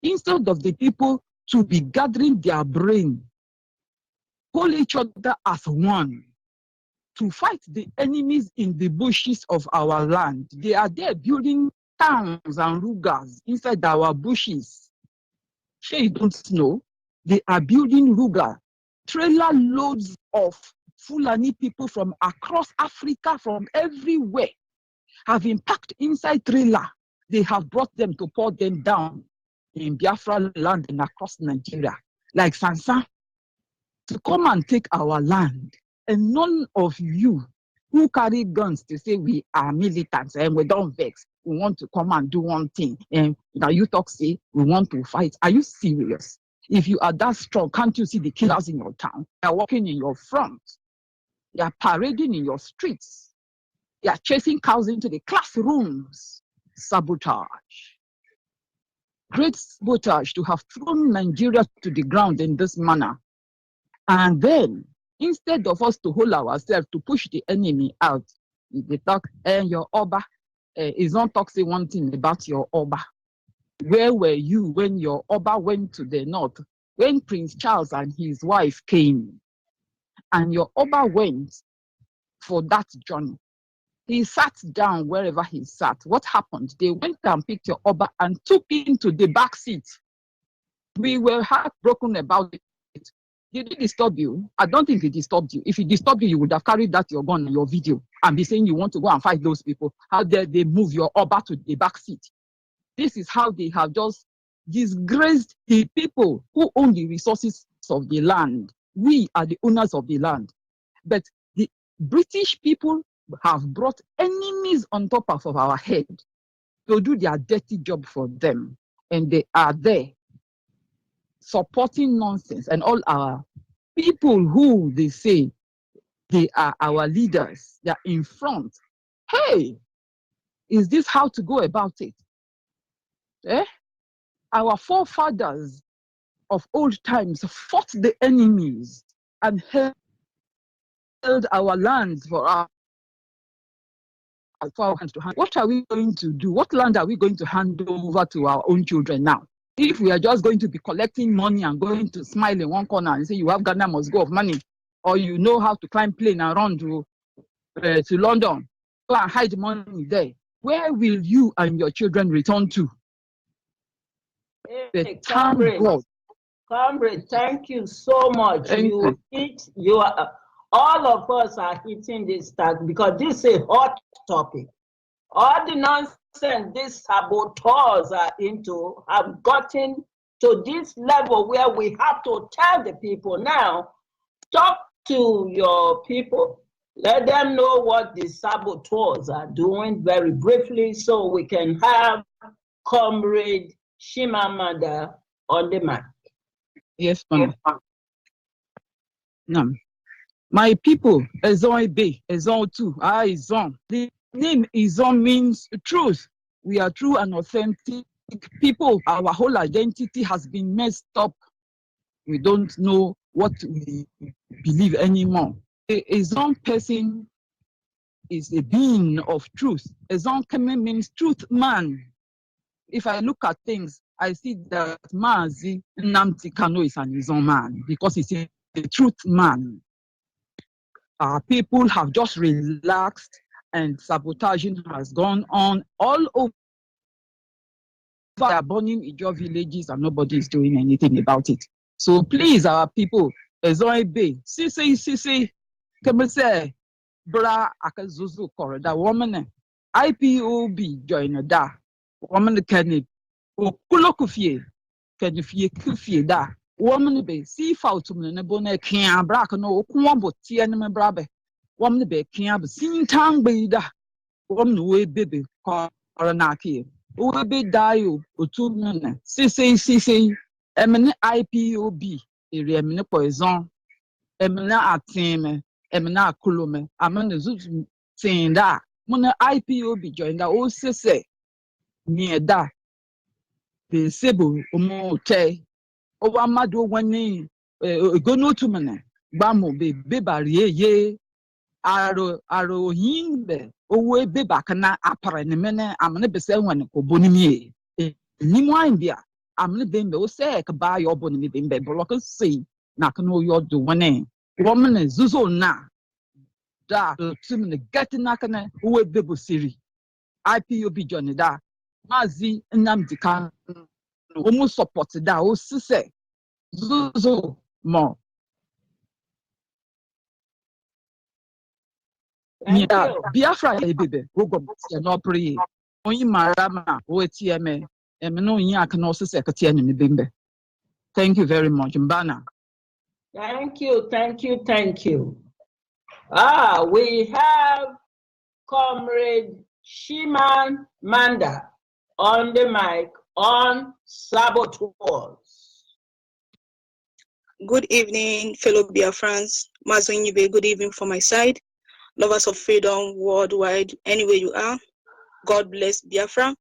Instead of the people to be gathering their brain, hold each other as one, to fight the enemies in the bushes of our land. They are there building towns and rugas inside our bushes. Sure, you don't know, they are building ruga, trailer loads of Fulani people from across Africa, from everywhere, have been packed inside trailer. They have brought them to pour them down in Biafra land and across Nigeria, like Sansan, to come and take our land. And none of you who carry guns to say we are militants and we don't vex, we want to come and do one thing, and now you talk say we want to fight. Are you serious? If you are that strong, can't you see the killers in your town? They are walking in your front. They are parading in your streets. They are chasing cows into the classrooms. Sabotage. Great sabotage to have thrown Nigeria to the ground in this manner. And then, instead of us to hold ourselves to push the enemy out, they talk, your Oba is not talking one thing about your Oba. Where were you when your Oba went to the north? When Prince Charles and his wife came, and your Oba went for that journey. He sat down wherever he sat. What happened? They went and picked your Oba and took him to the back seat. We were heartbroken about it. Did it disturb you? I don't think it disturbed you. If it disturbed you, you would have carried that your gun in your video and be saying you want to go and fight those people. How dare they move your Oba to the back seat? This is how they have just disgraced the people who own the resources of the land. We are the owners of the land. But the British people have brought enemies on top of our head to do their dirty job for them. And they are there supporting nonsense. And all our people who they say they are our leaders, they are in front. Hey, is this how to go about it? Our forefathers of old times fought the enemies and held our lands for our hands to hand. What are we going to do? What land are we going to hand over to our own children now? If we are just going to be collecting money and going to smile in one corner and say you have Ghana must go of money, or you know how to climb plane and run to London, go and hide money there, where will you and your children return to? Hey, comrade, thank you so much. You are, all of us are hitting this tag because this is a hot topic. All the nonsense these saboteurs are into have gotten to this level where we have to tell the people now, talk to your people, let them know what the saboteurs are doing very briefly so we can have Comrade Shimamanda on the mic. Yes, ma'am. No. My people, Onyibe, Ezon Izon. The name Izon means truth. We are true and authentic people. Our whole identity has been messed up. We don't know what we believe anymore. Ezon person is a being of truth. Ezon Keme means truth man. If I look at things, I see that Mazi Nnamdi Kanu is an Izon man because he's a truth man. Our people have just relaxed and sabotaging has gone on all over. They are burning Ijaw villages and nobody is doing anything about it. So please, our people, as I be, see, come say, bra akazuzu corridor woman, IPOB join da, woman can it, o kulokufie, can you fie kufie da, woman be, see foutum and a bonnet can brack no quambo tea and brabe, woman be can sing tongue be da, woman way baby, coronaki, o be die o 2 minutes, see. Emene IPOB area emene poison emene ateme emene akulome amene zuzu tinda mona IPOB join da o sese ni da be sebo omo te o wa madu wani go no to mene gba mo be bari ye aro himbe owo be bakana apare ne mene amene be se wan ko bonimie ni mo ambia amne bembe o se ka ba yo boni bembe block see na ka no yo do wane woman zuzo na da tum ne get na ka na we bebo siri IPOB johnny da mazi nnamdi kan o mu support da o se zuzo mo Thank ya you. Biafra e bebe o go se no pray onyi mara ma o etieme no yin aka no se ka tie ne bembe. Thank you very much, Mbana. Thank you. We have Comrade Shiman Manda on the mic on saboteurs. Good evening, fellow Biafrans. Onyibe, good evening from my side. Lovers of freedom worldwide, anywhere you are. God bless Biafra.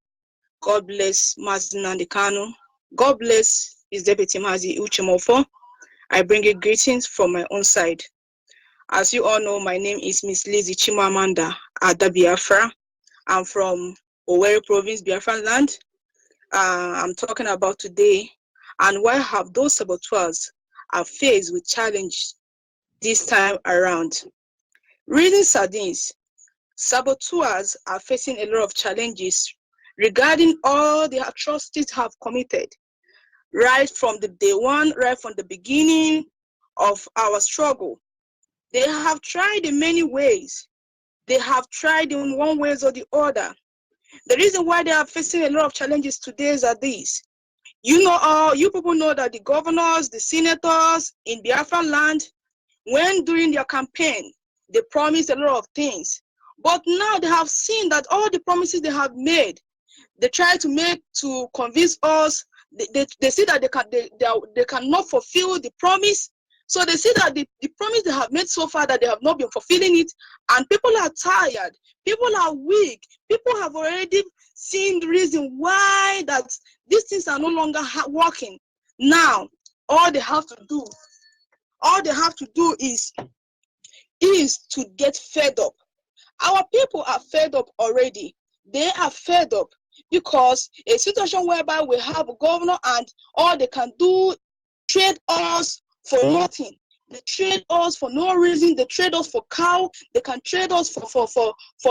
God bless Nnamdi Kanu. God bless His Deputy Mazi Uchimofo. I bring you greetings from my own side. As you all know, my name is Miss Lizzie Chimamanda Ada Biafra. I'm from Owerri Province, Biafran land. I'm talking about today and why have those saboteurs are faced with challenge this time around. Reasons are these: saboteurs are facing a lot of challenges regarding all the atrocities they have committed, right from the day one, right from the beginning of our struggle. They have tried in many ways. They have tried in one way or the other. The reason why they are facing a lot of challenges today are these. You people know that the governors, the senators in Biafran land, when during their campaign, they promised a lot of things. But now they have seen that all the promises they have made, they try to make to convince us. They see that they cannot fulfill the promise. So they see that the promise they have made so far, that they have not been fulfilling it, and people are tired, people are weak, people have already seen the reason why that these things are no longer working. Now, all they have to do is to get fed up. Our people are fed up already. They are fed up because a situation whereby we have a governor and all they can do trade us for nothing. They trade us for no reason. They trade us for cow. They can trade us for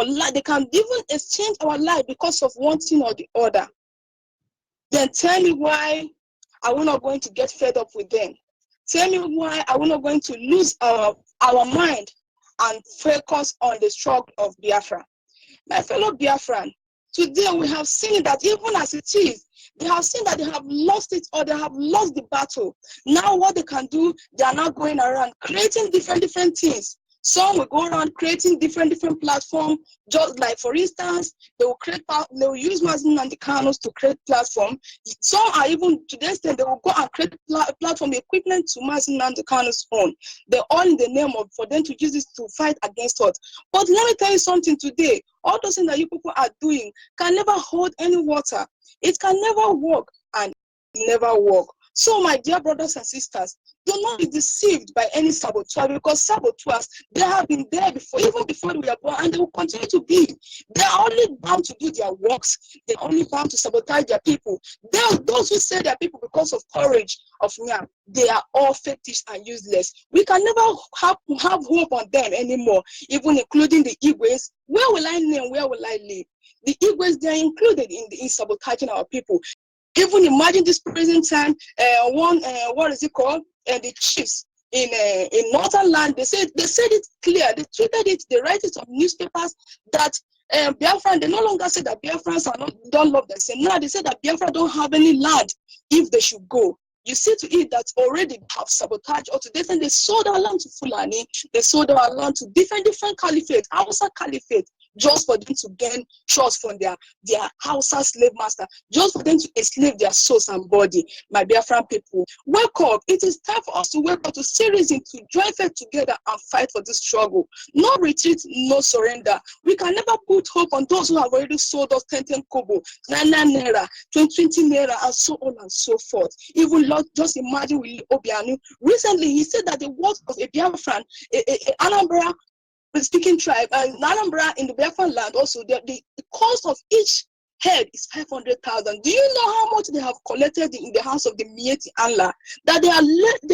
life. They can even exchange our life because of one thing or the other. Then tell me why are we not going to get fed up with them? Tell me why are we not going to lose our mind and focus on the struggle of Biafra? My fellow Biafran, today we have seen that even as it is, they have seen that they have lost it or they have lost the battle. Now what they can do, they are now going around creating different things. Some will go around creating different platforms, just like, for instance, they will use Nnamdi Kanu to create platform. Some are even, to the extent, they will go and create platform equivalent to Nnamdi Kanu's own. They're all in the name of, for them to use this to fight against us. But let me tell you something today. All those things that you people are doing can never hold any water. It can never work and never work. So, my dear brothers and sisters, do not be deceived by any saboteur, because saboteurs, they have been there before, even before we were born, and they will continue to be. They are only bound to do their works. They are only bound to sabotage their people. Those who say their people because of courage of Nyam, they are all fetish and useless. We can never have hope on them anymore, even including the Igwes. Where will I name? Where will I live? The Igwes, they are included in sabotaging our people. Even imagine this present time, what is it called? The chiefs in northern land, they said it clear. They tweeted it. They write it on newspapers that Biafran. They no longer say that Biafrans don't love themselves. Now they say that Biafra don't have any land if they should go. You see to it that already have sabotaged or to different. They sold our land to Fulani. They sold our land to different caliphates, Hausa caliphate, just for them to gain trust from their Hausa slave master, just for them to enslave their souls and body. My Biafran people, wake up. It is time for us to wake up, to see reason, to join faith together and fight for this struggle. No retreat, no surrender. We can never put hope on those who have already sold us 10 kobo, 9 naira, 20 naira, and so on and so forth. Even Lord, just imagine with Obianu. Recently, he said that the words of a Biafran, Anambra speaking tribe, and Anambra in the Biafran land also, the cost of each head is 500,000. Do you know how much they have collected in the hands of the Mieti Allah? That they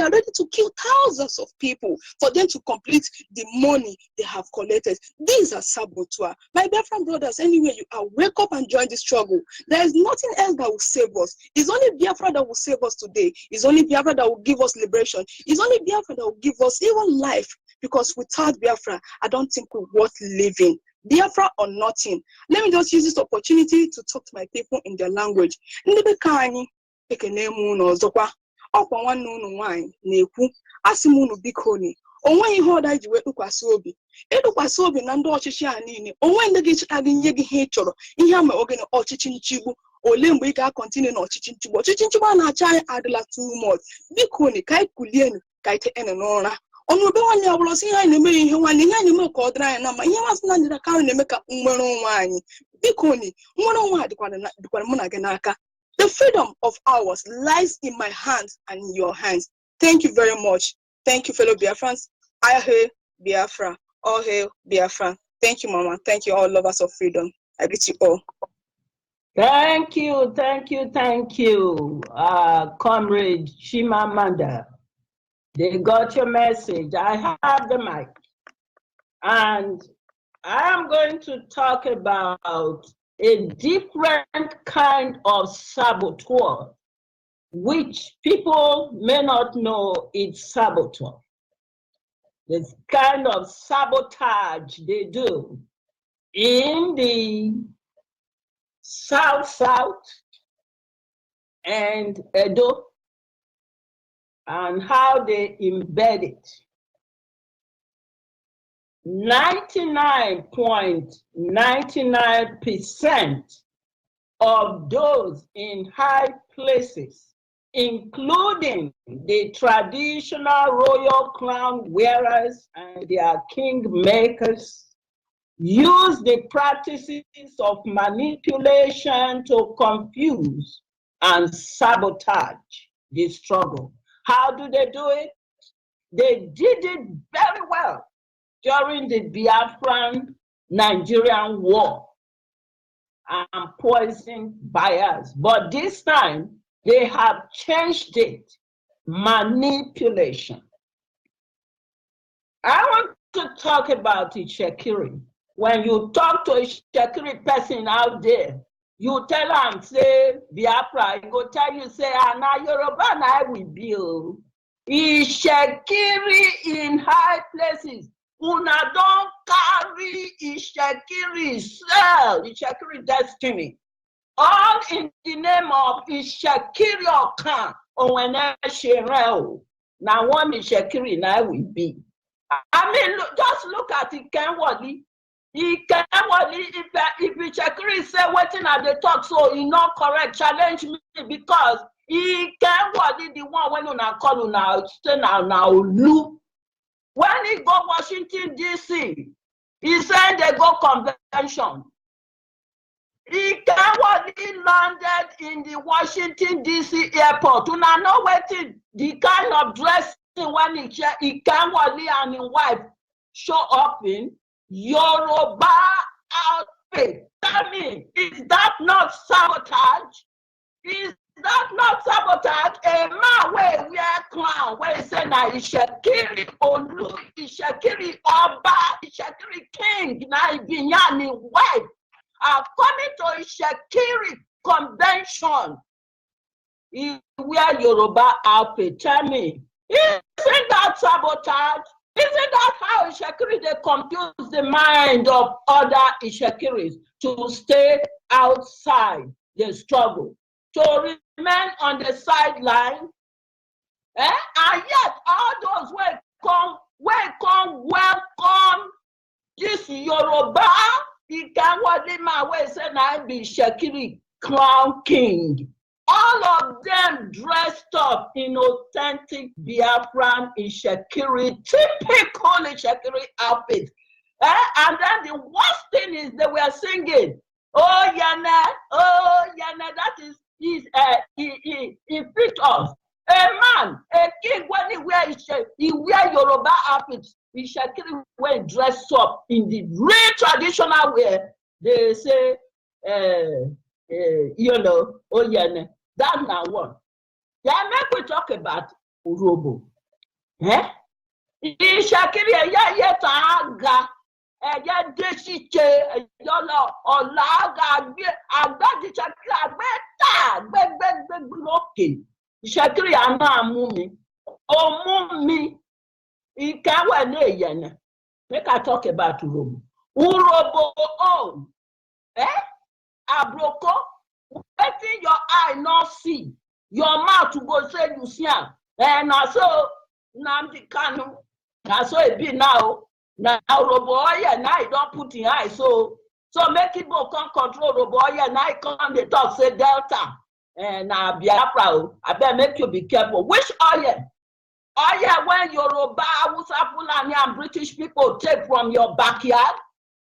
are ready to kill thousands of people for them to complete the money they have collected. These are saboteurs. My Biafran brothers, anywhere you are, wake up and join the struggle. There is nothing else that will save us. It's only Biafra that will save us today. It's only Biafra that will give us liberation. It's only Biafra that will give us even life. Because without Biafra, I don't think we're worth living. Biafra or nothing. Let me just use this opportunity to talk to my people in their language. Ndị bekee anyị ekene m unu ọzọkwa. Ọkwa nwanne unu nwanyị na-ekwu asị m unu biko ni. Onwe ihe ọda ji wee tụkwasị obi. Ịtụkwasị obi na ndị ọchịchị a niile. Onwe ndị ga-echeta gị nye gị ihe ị chọrọ. Ihe a ma oge na ọchịchị nchigbu. Ole mgbe ị ga-akọntinu na ọchịchị nchigbu. Ọchịchị nchigbu a na-achị anyị adịla too much. Biko ni ka anyị kulienu ka anyị tee n'ụra. Onyibe nwanne ọ bụla sị ihe anyị na-eme ihe nwanne ihe anyị na-eme ka ọ dịrị anyị na mma ihe masị na ndị aka anyị na-eme ka nwere onwe anyị. Biko ni nwere onwe a dịkwara mụ na gị n'aka. The freedom of ours lies in my hands and in your hands. Thank you very much. Thank you, fellow Biafrans. I hail Biafra. All hail Biafra. Thank you, Mama. Thank you, all lovers of freedom. I greet you all. Thank you, Comrade Chimamanda. They got your message. I have the mic. And I am going to talk about a different kind of saboteur, which people may not know it's saboteur. This kind of sabotage they do in the South and Edo, and how they embed it. 99.99% of those in high places, including the traditional royal crown wearers and their king makers, use the practices of manipulation to confuse and sabotage the struggle. How do they do it? They did it very well during the Biafran Nigerian war and poison bias. But this time, they have changed it. Manipulation. I want to talk about Ishekiri. When you talk to a Ishekiri person out there, you tell them, say, Biafra, he go tell you, say, na Yoruba and I will build. Ishekiri in high places. Una don't carry Ishekiri cell, Ishekiri destiny. All in the name of Ishekiri Okan, or when I share. Now one Ishekiri now will be. I mean, just look at it, Kenwadi. He can if Ishekiri say waiting at the talk, so he not correct, challenge me because he can what the one when you call you now, stay now look. When he go Washington DC, he said they go convention. He can what he landed in the Washington DC airport. You know waiting the kind of dressing when he can what he and his wife show up in Yoruba outfit. Tell me, is that not sabotage? Is that not sabotage? A man where we are clown, where he said that Ishekiri Olu, Ishekiri Oba, Ishekiri King, Naibinyani wife are coming to Ishekiri convention wear Yoruba outfit. Tell me, isn't that sabotage? Isn't that how Ishekiri they confuse the mind of other Ishekiris to stay outside the struggle, to remain on the sideline? And yet all those will come welcome this Yoruba. He can what they my way say I be Ishekiri crown king. All of them dressed up in authentic Biafran Ishekiri, typical Ishekiri outfit. And then the worst thing is they were singing, oh Yana, that is, he fit us. A man, a king, when he wear Yoruba outfits, Ishekiri when dressed up in the real traditional way, they say, you know, oh Yana. That's now one. Then make we talk about Urobo. Ishekiri yetaga desiche yolo olaga agba Ishekiri agbe Ishekiri ana mumi omumi ikawe ne yene. Make I talk about Urobo. Urobo own abroko. Letting your eye not see, your mouth to go say you see am. And so Nnamdi Kanu, now so it be now. Now Roboya now he don't put in eye so make people come control Roboya now he come they talk say Delta and now Biafra. I better make you be careful. Which oil? Oil when Yoruba, Hausa, Fulani and British people take from your backyard.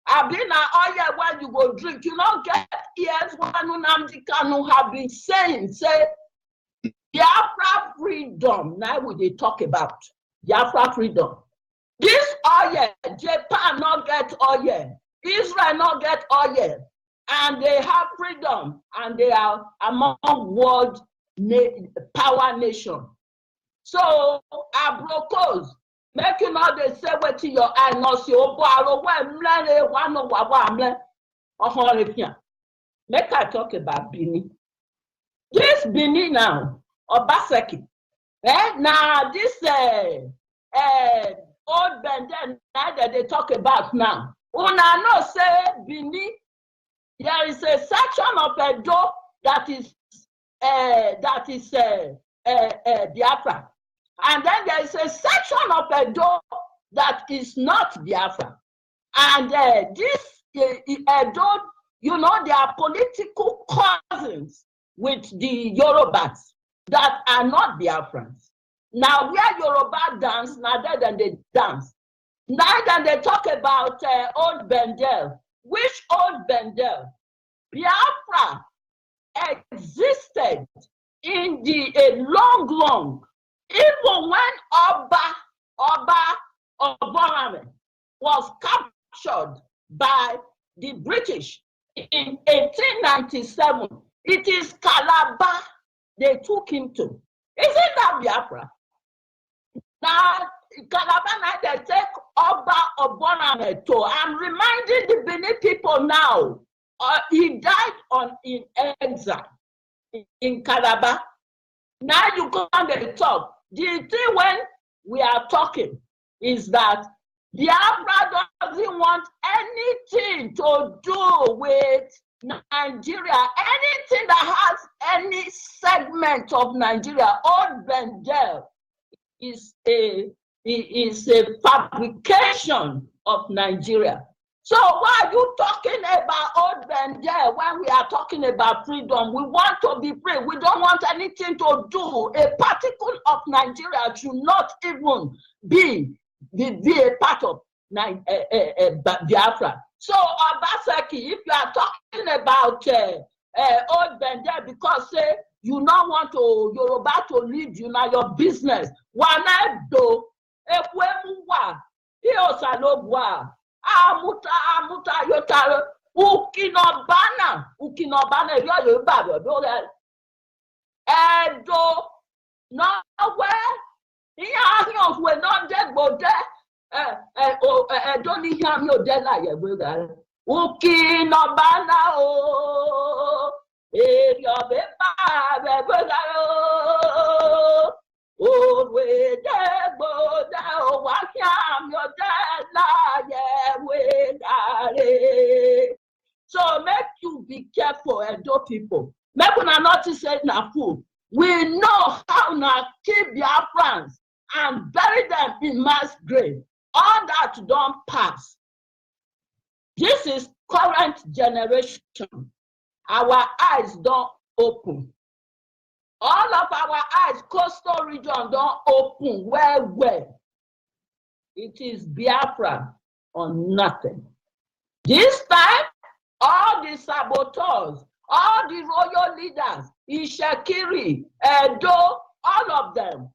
I've been oil when you go drink. You don't get ears when Nnamdi Kanu have been saying, say, Biafra freedom. Now we they talk about Biafra freedom. This oil, Japan not get oil, Israel not get oil, and they have freedom, and they are among world power nation. So, Abrokos, making all the say what to your eye, not see, oh, make I talk about Bini. This Bini now, Obaseki. Now, this old Benden that they talk about now. Una no say Bini, there is a section of a door that is Biafra. And then there is a section of a door that is not Biafra. And this door, you know, they are political cousins with the Yorubas that are not Biafrans. Now, where Yoruba dance, now then they dance. Now then they talk about old Bendel. Which old Bendel? Biafra existed in the long, even when Oba was captured by the British in 1897. It is Calabar they took him to. Isn't that Biafra? Now, Calabar, they take Oba Oborame to. I'm reminding the Benin people now. He died in exile in Calabar. Now you come and talk. The thing when we are talking is that Biafra doesn't want anything to do with Nigeria. Anything that has any segment of Nigeria, Old Bendel is a fabrication of Nigeria. So why are you talking about Old Bendel when we are talking about freedom? We want to be free. We don't want anything to do. A particle of Nigeria should not even be a part of Biafra. So Obaseki, if you are talking about Old Bendel because you don't want to Yoruba to lead you now your business. Wanado ekwemuwa iosalobwa amuta yotaro ukinobana yo Yoruba do edo nowhere here we not dead but don't hear me dead like ukinobana So make you be careful, Edo people. Make una notice say na fool. We know how na kill Biafrans and bury them in mass grave. All that don't pass. This is current generation. Our eyes don't open. All of our eyes, coastal region don't open well. It is Biafra or nothing. This time, all the saboteurs, all the royal leaders, Ishekiri, Edo, all of them,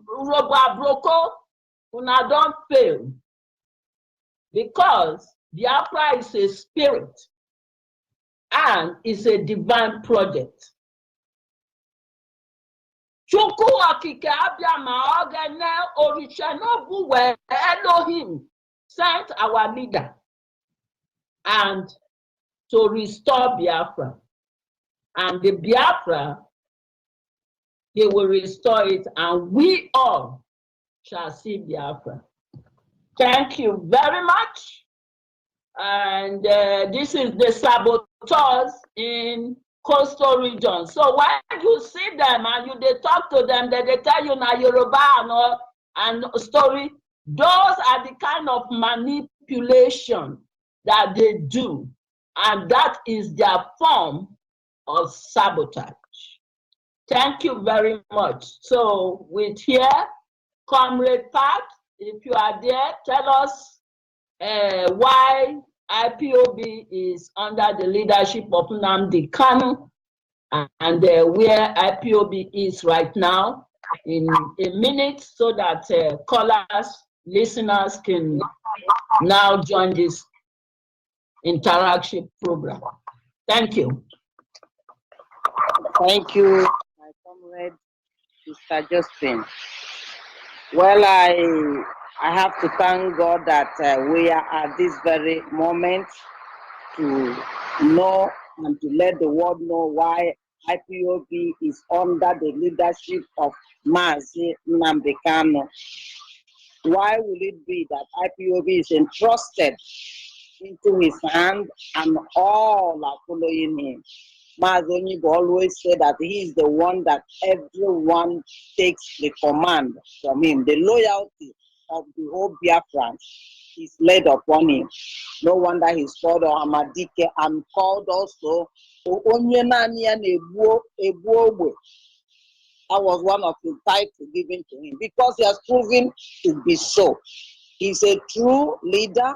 Roba Broko, una don't fail. Because Biafra is a spirit and is a divine project. Chukwu okike abịama ogene orishenobu were Elohim sent our leader and to restore Biafra. And the Biafra, he will restore it, and we all shall see Biafra. Thank you very much. And this is the saboteurs in coastal region. So when you see them and they talk to them, they tell you na Yoruba and story, those are the kind of manipulation that they do. And that is their form of sabotage. Thank you very much. So with here, Comrade Pat, if you are there, tell us why IPOB is under the leadership of Nnamdi Kanu and where IPOB is right now in a minute, so that callers, listeners can now join this interaction program. Thank you. Thank you, my comrade, Mr. Justin. Well, I have to thank God that we are at this very moment to know and to let the world know why IPOB is under the leadership of Mazi Nnamdi Kanu. Why will it be that IPOB is entrusted into his hand and all are following him? Mazi Onyibe always said that he is the one that everyone takes the command from him. The loyalty of the whole Biafran is laid upon him. No wonder he's called Amadike and called also Onyenani Ebuogbe. That was one of the titles given to him because he has proven to be so. He's a true leader.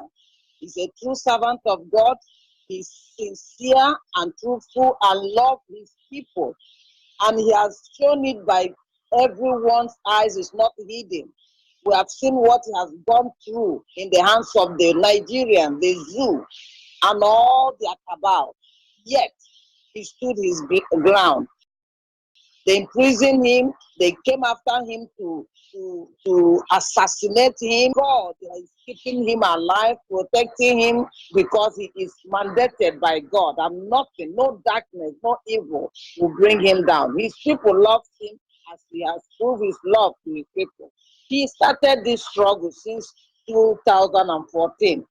He's a true servant of God. He's sincere and truthful and loves his people. And he has shown it by everyone's eyes. It's not hidden. We have seen what he has gone through in the hands of the Nigerians, the zoo, and all their cabal. Yet, he stood his ground. They imprisoned him. They came after him to assassinate him. God is keeping him alive, protecting him because he is mandated by God. And nothing, no darkness, no evil will bring him down. His people love him as he has proved his love to his people. He started this struggle since 2014,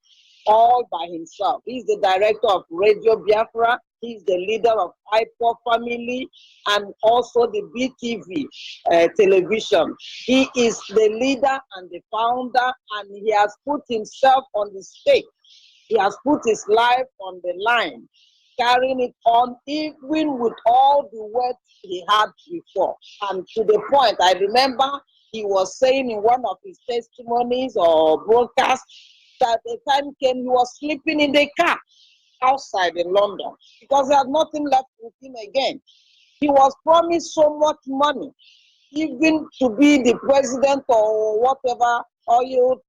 all by himself. He's the director of Radio Biafra. He's the leader of IPO family and also the BTV television. He is the leader and the founder, and he has put himself on the stake. He has put his life on the line, carrying it on even with all the work he had before. And to the point, I remember he was saying in one of his testimonies or broadcasts that the time came he was sleeping in the car outside in London because he had nothing left with him again. He was promised so much money, even to be the president or whatever, oil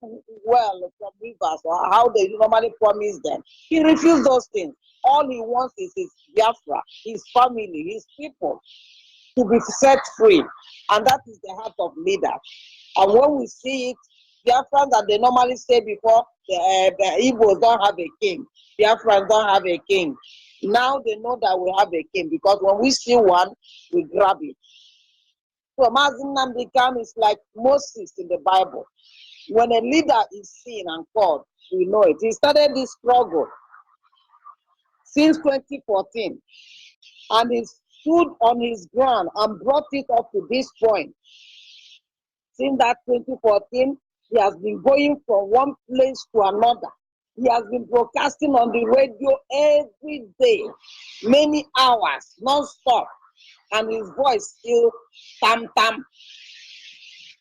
well from rivers or how they normally promise them. He refused those things. All he wants is his Biafra, his family, his people to be set free. And that is the heart of leaders. And when we see it, Biafrans that they normally say before, the Igbos don't have a king. Biafrans don't have a king. Now they know that we have a king, because when we see one, we grab it. So Mazi Nnamdi Kanu is like Moses in the Bible. When a leader is seen and called, we know it. He started this struggle since 2014, and he stood on his ground and brought it up to this point. Since that 2014, he has been going from one place to another. He has been broadcasting on the radio every day, many hours, non-stop, and his voice still tam-tam.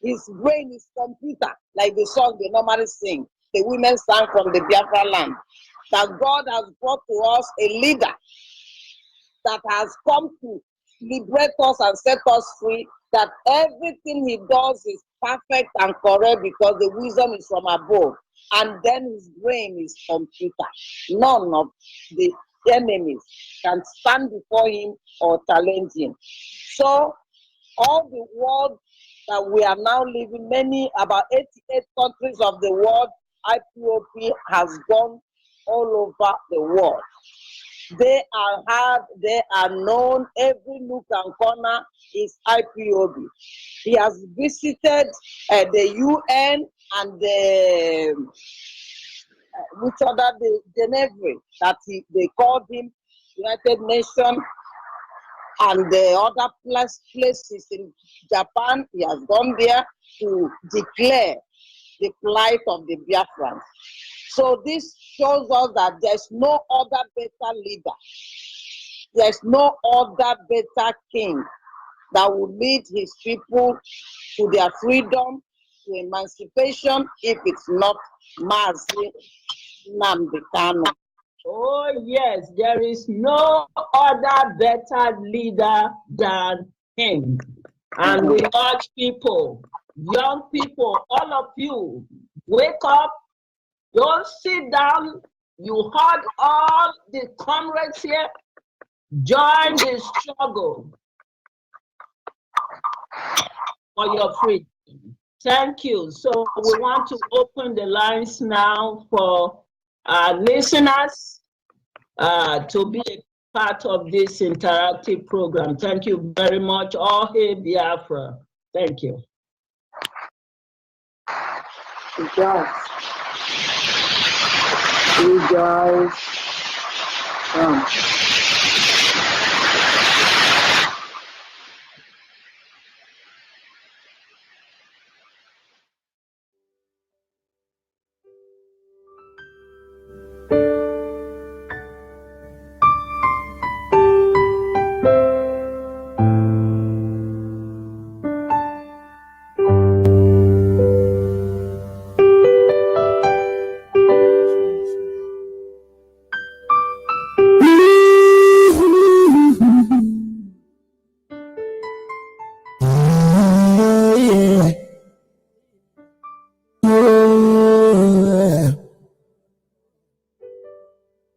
His brain is computer, like the song they normally sing. The women sang from the Biafra land. That God has brought to us a leader that has come to liberate us and set us free, that everything he does is perfect and correct because the wisdom is from above. And then his brain is computer. None of the enemies can stand before him or challenge him. So all the world that we are now living, about 88 countries of the world, IPOB has gone all over the world. They are heard, they are known, every nook and corner is IPOB. He has visited the UN and the, the Geneva, that they called him United Nations, and the other places in Japan. He has gone there to declare the plight of the Biafrans. So this shows us that there's no other better leader. There's no other better king that will lead his people to their freedom, to emancipation, if it's not Mazi Nnamdi Kanu. Oh yes, there is no other better leader than him. And we urge people, young people, all of you, wake up. Don't sit down. You heard all the comrades here. Join the struggle for your freedom. Thank you. So we want to open the lines now for our listeners to be a part of this interactive program. Thank you very much. All hail Biafra. Thank you. You guys,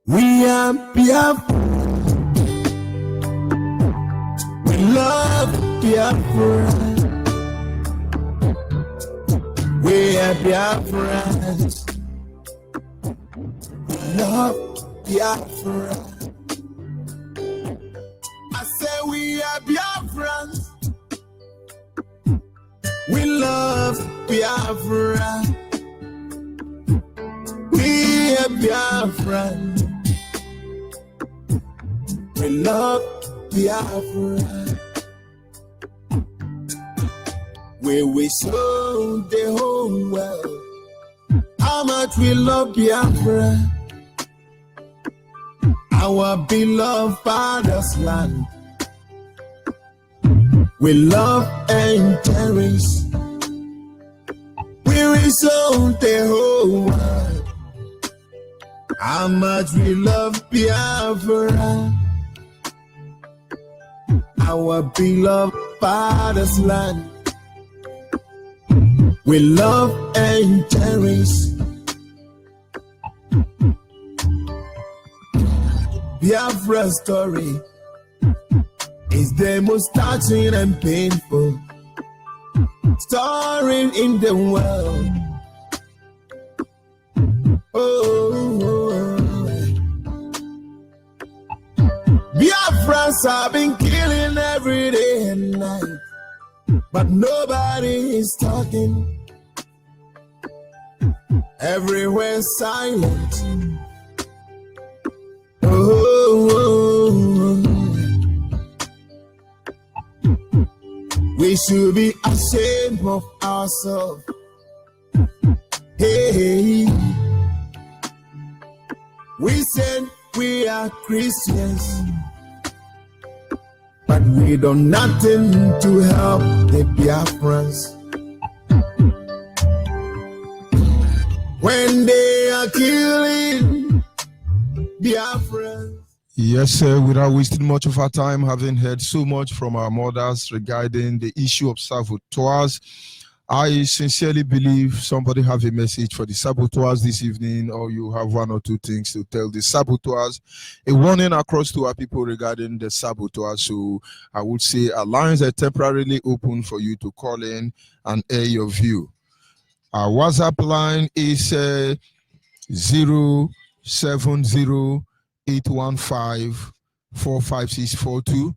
We are Biafra. We love Biafra. We are Biafrans. We love Biafra. I say we are Biafrans. We love Biafra. We are Biafrans. We love Biafra. We show the whole world how much we love Biafra, our beloved father's land. We love and cherish. We show the whole world how much we love Biafra, our beloved father's land. We love and cherish. Biafra's story is the most touching and painful story in the world. Terrorists have been killing every day and night, but nobody is talking. Everywhere silent. Oh, we should be ashamed of ourselves. Hey, we said we are Christians, but we do nothing to help the Biafrans. When they are killing Biafrans. Yes, sir. Without wasting much of our time, having heard so much from our mothers regarding the issue of saboteurs, I sincerely believe somebody have a message for the saboteurs this evening, or you have one or two things to tell the saboteurs. A warning across to our people regarding the saboteurs. So I would say our lines are temporarily open for you to call in and air your view. Our WhatsApp line is 070-815-45642,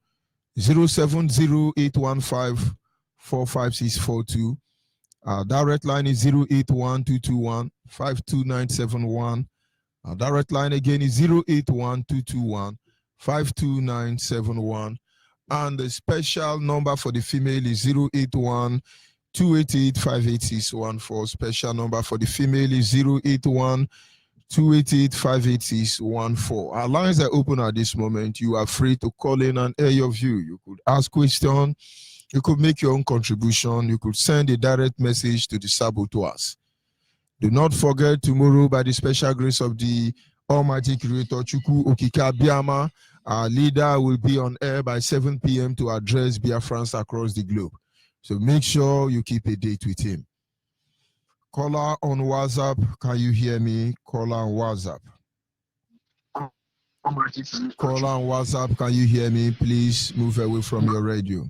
070-815-45642. Our direct line is 081-221-52971. Our direct line again is 081-221-52971. And the special number for the female is 081-288-58614. Special number for the female is 081-288-58614. Our lines are open at this moment. You are free to call in and air your view. You could ask questions. You could make your own contribution. You could send a direct message to the saboteurs. Do not forget, tomorrow, by the special grace of the Almighty Creator, Chukwu Okike Abiyama, our leader will be on air by 7 p.m. to address Biafrans across the globe. So make sure you keep a date with him. Caller on WhatsApp, can you hear me? Caller on WhatsApp. Caller on WhatsApp, can you hear me? Please move away from your radio.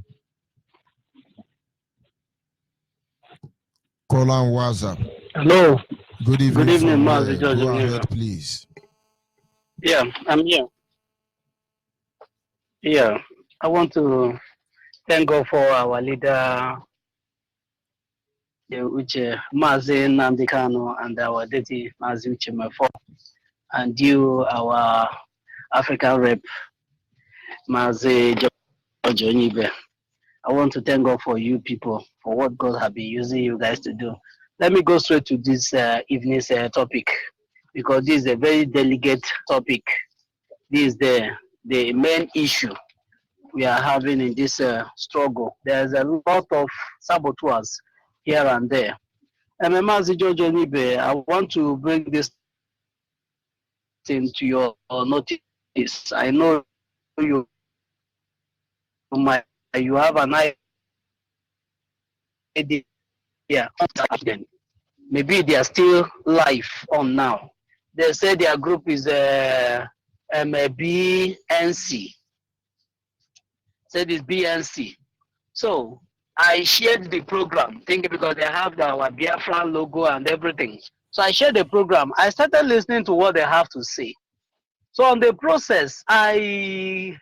Caller on WhatsApp. Hello. Good evening. Good evening, Mazi George. Go ahead, please. Yeah, I'm here. Yeah, I want to thank God for our leader, Uche Mazi Nnamdi Kanu, and our deputy Mazi Uche Mefo, and you, our African rep, Mazi George Onyibe. I want to thank God for you people, for what God has been using you guys to do. Let me go straight to this evening's topic, because this is a very delicate topic. This is the main issue we are having in this struggle. There's a lot of saboteurs here and there. Mazi George Onyibe, I want to bring this thing to your notice. I know you have an idea. Yeah, maybe they are still live on now. They say their group is BNC. Said it's BNC. So I shared the program, thinking because they have our Biafra logo and everything. So I shared the program. I started listening to what they have to say. So on the process, I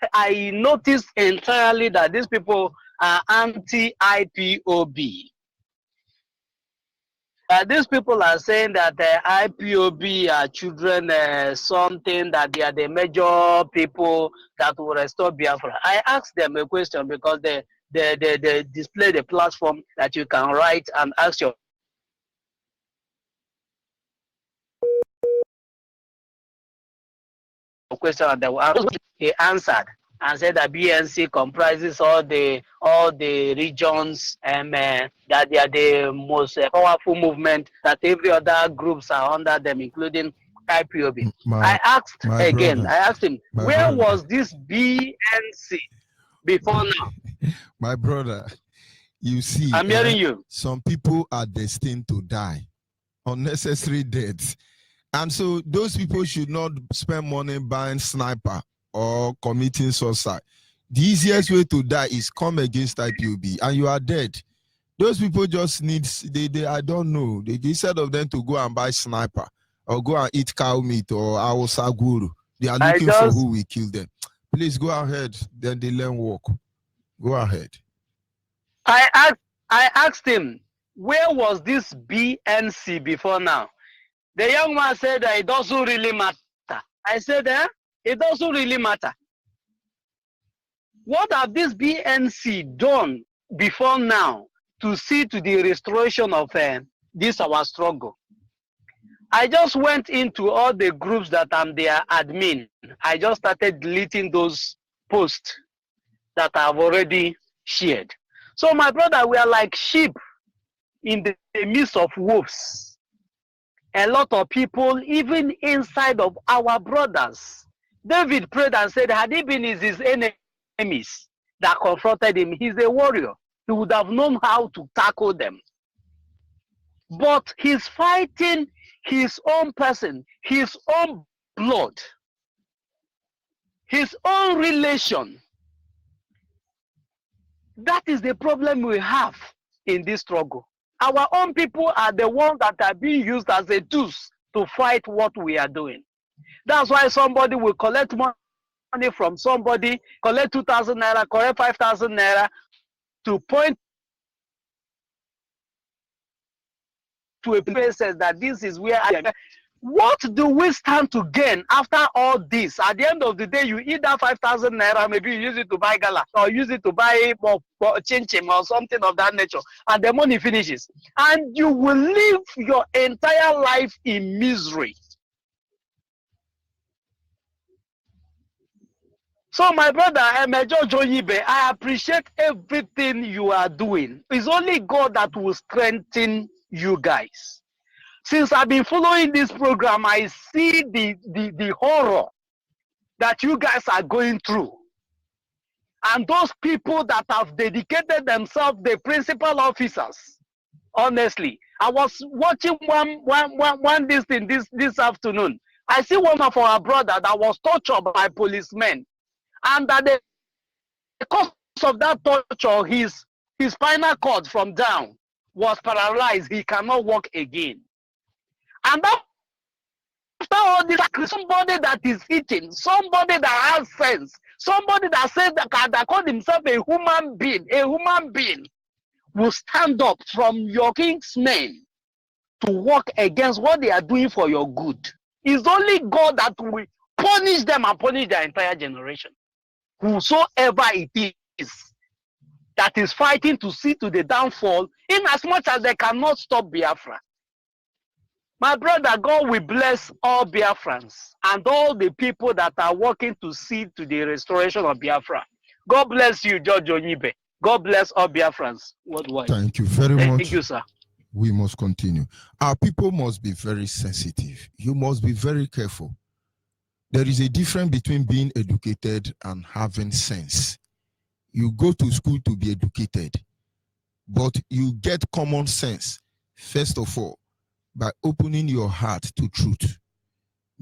noticed entirely that these people are anti-IPOB. These people are saying that IPOB are children, something that they are the major people that will restore Biafra. I asked them a question because they display the platform that you can write and ask your question, and he answered and said that BNC comprises all the regions, and that they are the most powerful movement, that every other groups are under them, including IPOB. I asked again, I asked him, where was this BNC before now? My brother, you see, I'm hearing you. Some people are destined to die, unnecessary deaths. And so those people should not spend money buying sniper or committing suicide. The easiest way to die is come against IPOB and you are dead. Those people just need, I don't know, instead of them to go and buy sniper or go and eat cow meat or Awusa guru, they are looking for who will kill them. Please go ahead. Then they learn walk. Go ahead. I asked him, where was this BNC before now? The young man said that it doesn't really matter. I said, it doesn't really matter. What have this BNC done before now to see to the restoration of this our struggle? I just went into all the groups that I'm their admin. I just started deleting those posts that I've already shared. So my brother, we are like sheep in the midst of wolves. A lot of people, even inside of our brothers. David prayed and said, had he been his enemies that confronted him, he's a warrior. He would have known how to tackle them. But he's fighting his own person, his own blood, his own relation. That is the problem we have in this struggle. Our own people are the ones that are being used as a tools to fight what we are doing. That's why somebody will collect money from somebody, collect 2,000 naira, collect 5,000 naira to point to a place that this is where I am. What do we stand to gain after all this? At the end of the day, you eat that 5,000 naira, maybe you use it to buy gala or use it to buy chin chin or something of that nature, and the money finishes. And you will live your entire life in misery. So my brother, Onyibe, I appreciate everything you are doing. It's only God that will strengthen you guys. Since I've been following this program, I see the horror that you guys are going through. And those people that have dedicated themselves, the principal officers, honestly. I was watching one this thing this afternoon. I see one of our brother that was tortured by policemen. And that the cause of that torture, his spinal cord from down was paralyzed. He cannot walk again. And after all this, somebody that is eating, somebody that has sense, somebody that says that call himself a human being will stand up from your kingsmen to work against what they are doing for your good. It's only God that will punish them and punish their entire generation. Whosoever it is that is fighting to see to the downfall, in as much as they cannot stop Biafra. My brother, God will bless all Biafrans and all the people that are working to see to the restoration of Biafra. God bless you, George Onyibe. God bless all Biafrans worldwide. Thank you very much. Thank you, sir. We must continue. Our people must be very sensitive. You must be very careful. There is a difference between being educated and having sense. You go to school to be educated, but you get common sense, first of all, by opening your heart to truth,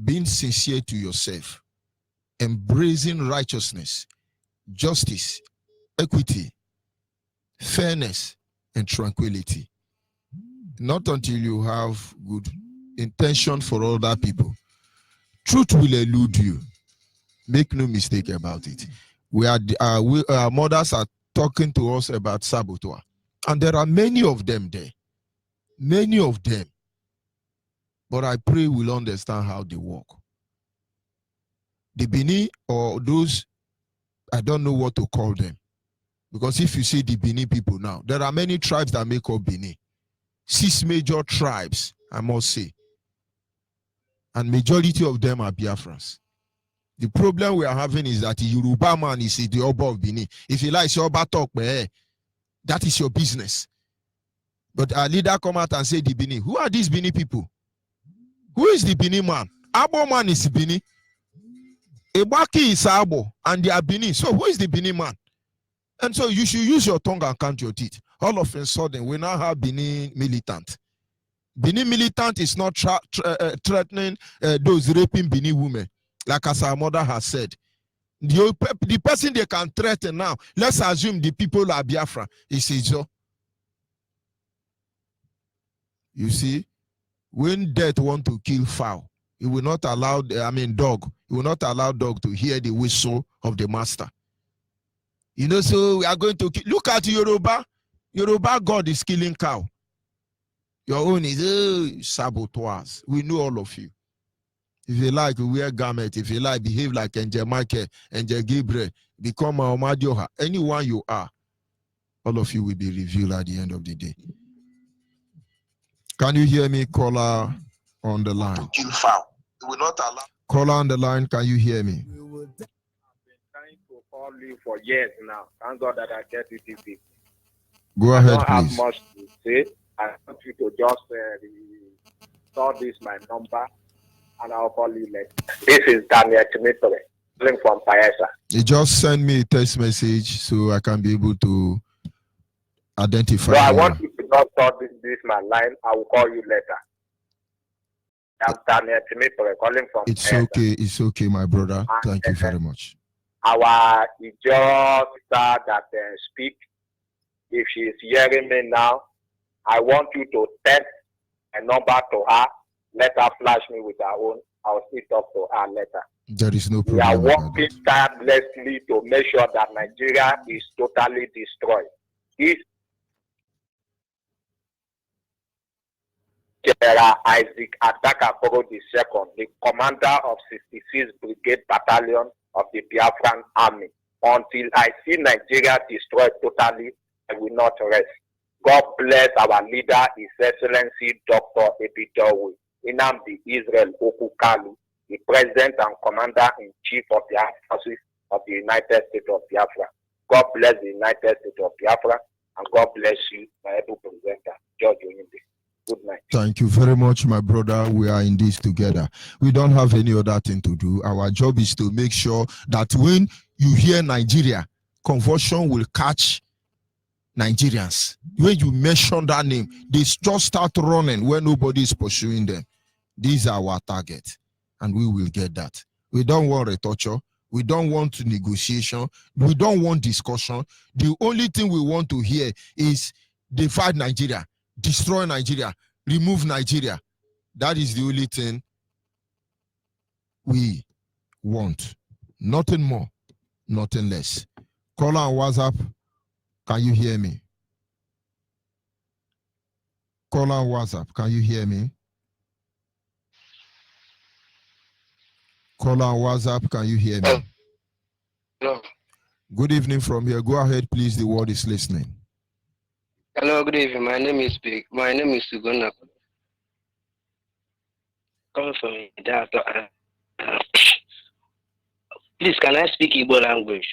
being sincere to yourself, embracing righteousness, justice, equity, fairness, and tranquility. Not until you have good intention for other people. Truth will elude you. Make no mistake about it. Our mothers are talking to us about saboteur. And there are many of them there. Many of them. But I pray we'll understand how they work. The Bini, or those, I don't know what to call them. Because if you say the Bini people now, there are many tribes that make up Bini. 6 major tribes, I must say. And majority of them are Biafrans. The problem we are having is that the Yoruba man is the Oba of Benin. If you like your Oba talk, that is your business. But our leader come out and say the Benin. Who are these Benin people? Who is the Benin man? Abo man is Benin. Ebaki is Abo and they are Benin. So who is the Benin man? And so you should use your tongue and count your teeth. All of a sudden, we now have Benin militant. Benin militant is not threatening those raping Benin women, like as our mother has said. The person they can threaten now, let's assume the people are Biafra, is Ijo. You see, when death want to kill fowl, He will not allow, dog. He will not allow dog to hear the whistle of the master. You know, so we are going to look at Yoruba. Yoruba God is killing cow. Your own is saboteurs. We know all of you. If you like, wear garment. If you like, behave like Angel Michael, Angel Gabriel, become a Omadioha. Anyone you are, all of you will be revealed at the end of the day. Can you hear me, caller on the line? Kill foul. We will not allow. Caller on the line, can you hear me? I've been trying to call you for years now. Thank God that I get it easy. Go ahead, I don't please. have much to say. I want you to just store this my number, and I'll call you later. This is Daniel Timitore, calling from Bayelsa. You just send me a text message so I can be able to identify. So I you. want you to not store this my line. I will call you later. I'm Daniel Timitore, calling from It's Bayelsa. okay. It's okay, my brother. Thank you very much. Our Ijo sister that speak, if she is hearing me now, I want you to text a number to her. Let her flash me with her own. I'll speak up to her later. There is no We are problem about working that. tirelessly to make sure that Nigeria is totally destroyed. This General Isaac Adakaboro II, the commander of 66th Brigade Battalion of the Biafran Army. Until I see Nigeria destroyed totally, I will not rest. God bless our leader, His Excellency Dr. Ebidowe Inamdi Israel Okukalu, the President and Commander-in-Chief of the Armed Forces of the United States of Biafra. God bless the United States of Biafra, and God bless you, my able presenter, George Onyibe. Good night. Thank you very much, my brother. We are in this together. We don't have any other thing to do. Our job is to make sure that when you hear Nigeria, conversion will catch Nigerians. When you mention that name, they just start running where nobody is pursuing them. These are our target, and we will get that. We don't want retoucher. We don't want negotiation. We don't want discussion. The only thing we want to hear is divide Nigeria, destroy Nigeria, remove Nigeria. That is the only thing we want. Nothing more, nothing less. Call on WhatsApp. Can you hear me? Call on WhatsApp. Can you hear me? Call on WhatsApp. Can you hear me? Hello. Good evening from here. Go ahead, please. The world is listening. Hello, good evening. My name is Sugona. Coming from that. Please, can I speak Igbo language?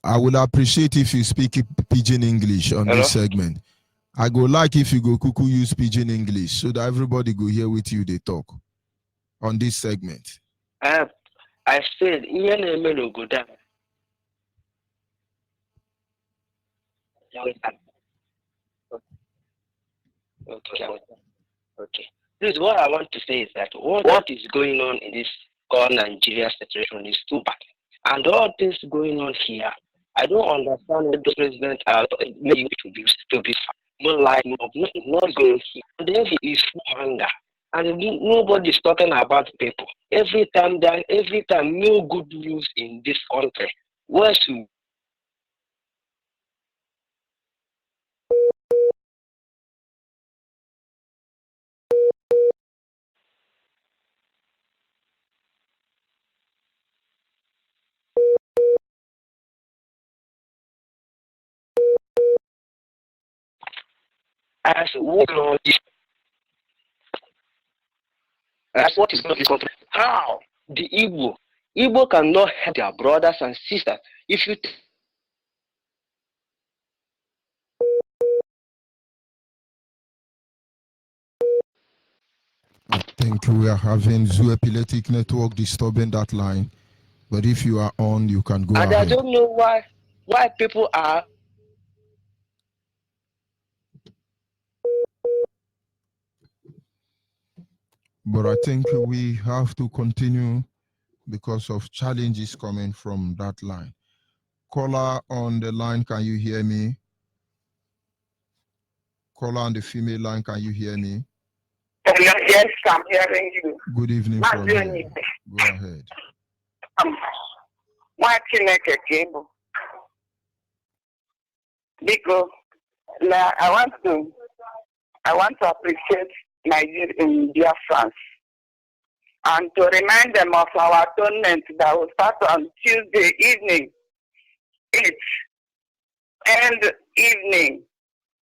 I will appreciate if you speak Pidgin English on this segment. I go like if you go kuku use Pidgin English so that everybody go hear with you they talk on this segment. I said, Okay. Please, what I want to say is that what is going on in this called Nigeria situation is too bad. And all this going on here, I don't understand what the president maybe to be no life, not going here. And then he is full hunger. And nobody's talking about people. Every time, no good news in this country. Where should as what on this? That's what is going to this country. How the Igbo cannot help their brothers and sisters. If you I think we are having Zoo Epileptic Network disturbing that line. But if you are on, you can go and ahead. I don't know why people are. But I think we have to continue because of challenges coming from that line. Caller on the line, can you hear me? Caller on the female line, can you hear me? Hello, yes, I'm hearing you. Good evening from here. Go ahead. Because now I want to appreciate Nigeria in Biafra and to remind them of our atonement that will start on Tuesday evening, 8th, and evening,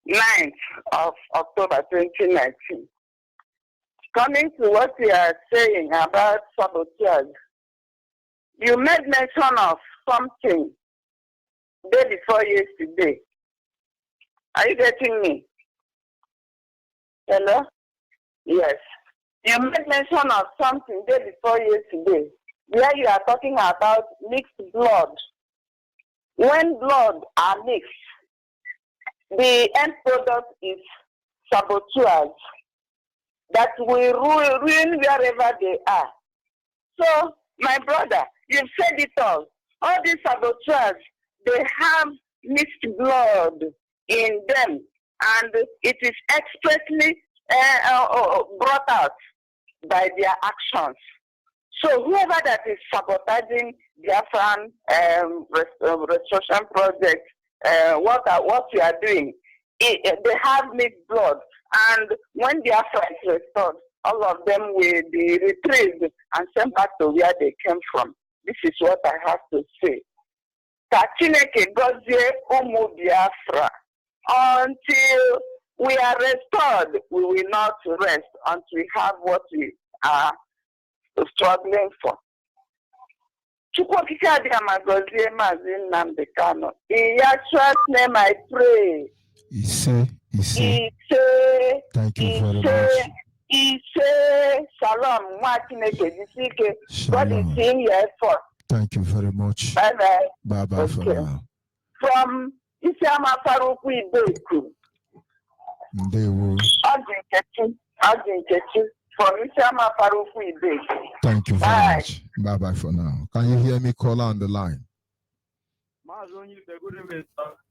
9th of October 2019. Coming to what we are saying about saboteurs, you made mention of something day before yesterday. Are you getting me? Hello? Yes. You made mention of something day before yesterday, where you are talking about mixed blood. When blood are mixed, the end product is saboteurs that will ruin wherever they are. So, my brother, you've said it all. All these saboteurs, they have mixed blood in them, and it is expressly brought out by their actions. So whoever that is sabotaging Biafran restoration project, what we are doing, they have mixed blood, and when Biafra is restored, all of them will be retrieved and sent back to where they came from. This is what I have to say. Chineke gozie ụmụ Biafra. Until we are restored, we will not rest until we have what we are struggling for. Chukwokike Adịama gozie Maazị Nnamdi Kanu. In Yeshua's name I pray. Ise. Thank you very much. Shalom. God is seeing your effort. Thank you very much. Bye-bye. Bye-bye for now. From Isiama Faruku Ibeku. They will. From Isiama Faruku Ibeku. Thank you very much. Bye-bye for now. Can you hear me? Caller on the line.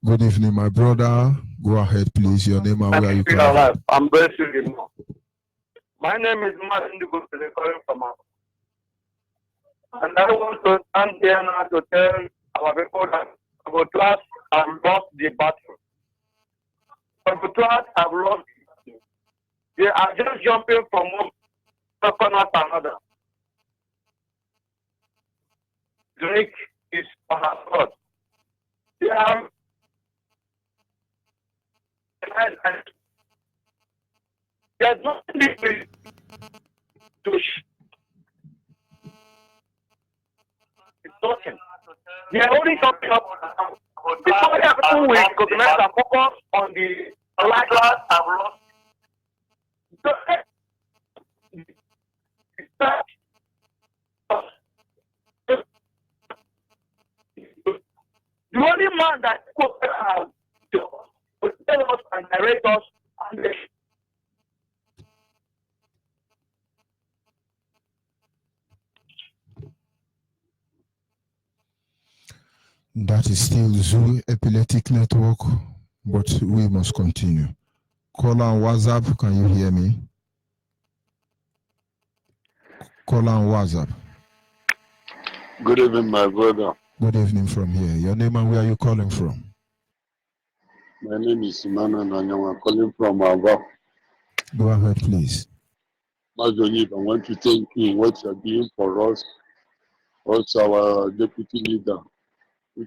Good evening, my brother. Go ahead, please. Your name and where are you calling? I'm blessing. My name is Martin calling from Africa. And I want to stand here now to tell our people that saboteurs have lost the battle. Saboteurs have lost the battle. They are just jumping from one corner to another. Drake is on her sword. They have there's nothing to talking. They are only talking about before everything will recognize and focus on the light have lost. The only man that could tell us and direct us and that is still Zoo Epileptic Network, but we must continue. Call on WhatsApp, can you hear me? Call on WhatsApp. Good evening, my brother. Good evening from here. Your name and where are you calling from? My name is Simana Nanyang. I'm calling from Ava. Go ahead, please. Onyibe, I want to thank you what you're doing for us. Also, our deputy leader, the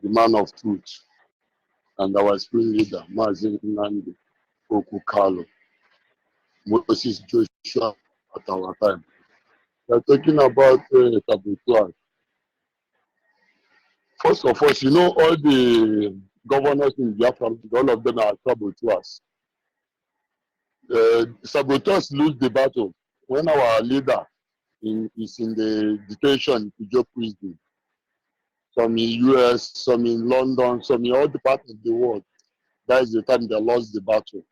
man of truth, and our spring leader, Maazị Nnamdi Okukalo, Moses Joshua at our time. We're talking about saboteurs. First of all, you know, all the governors in Biafra, all of them are saboteurs. Saboteurs lose the battle when our leader is in the detention to Joe prison. Some in US, some in London, some in all the parts of the world. That is the time they lost the battle.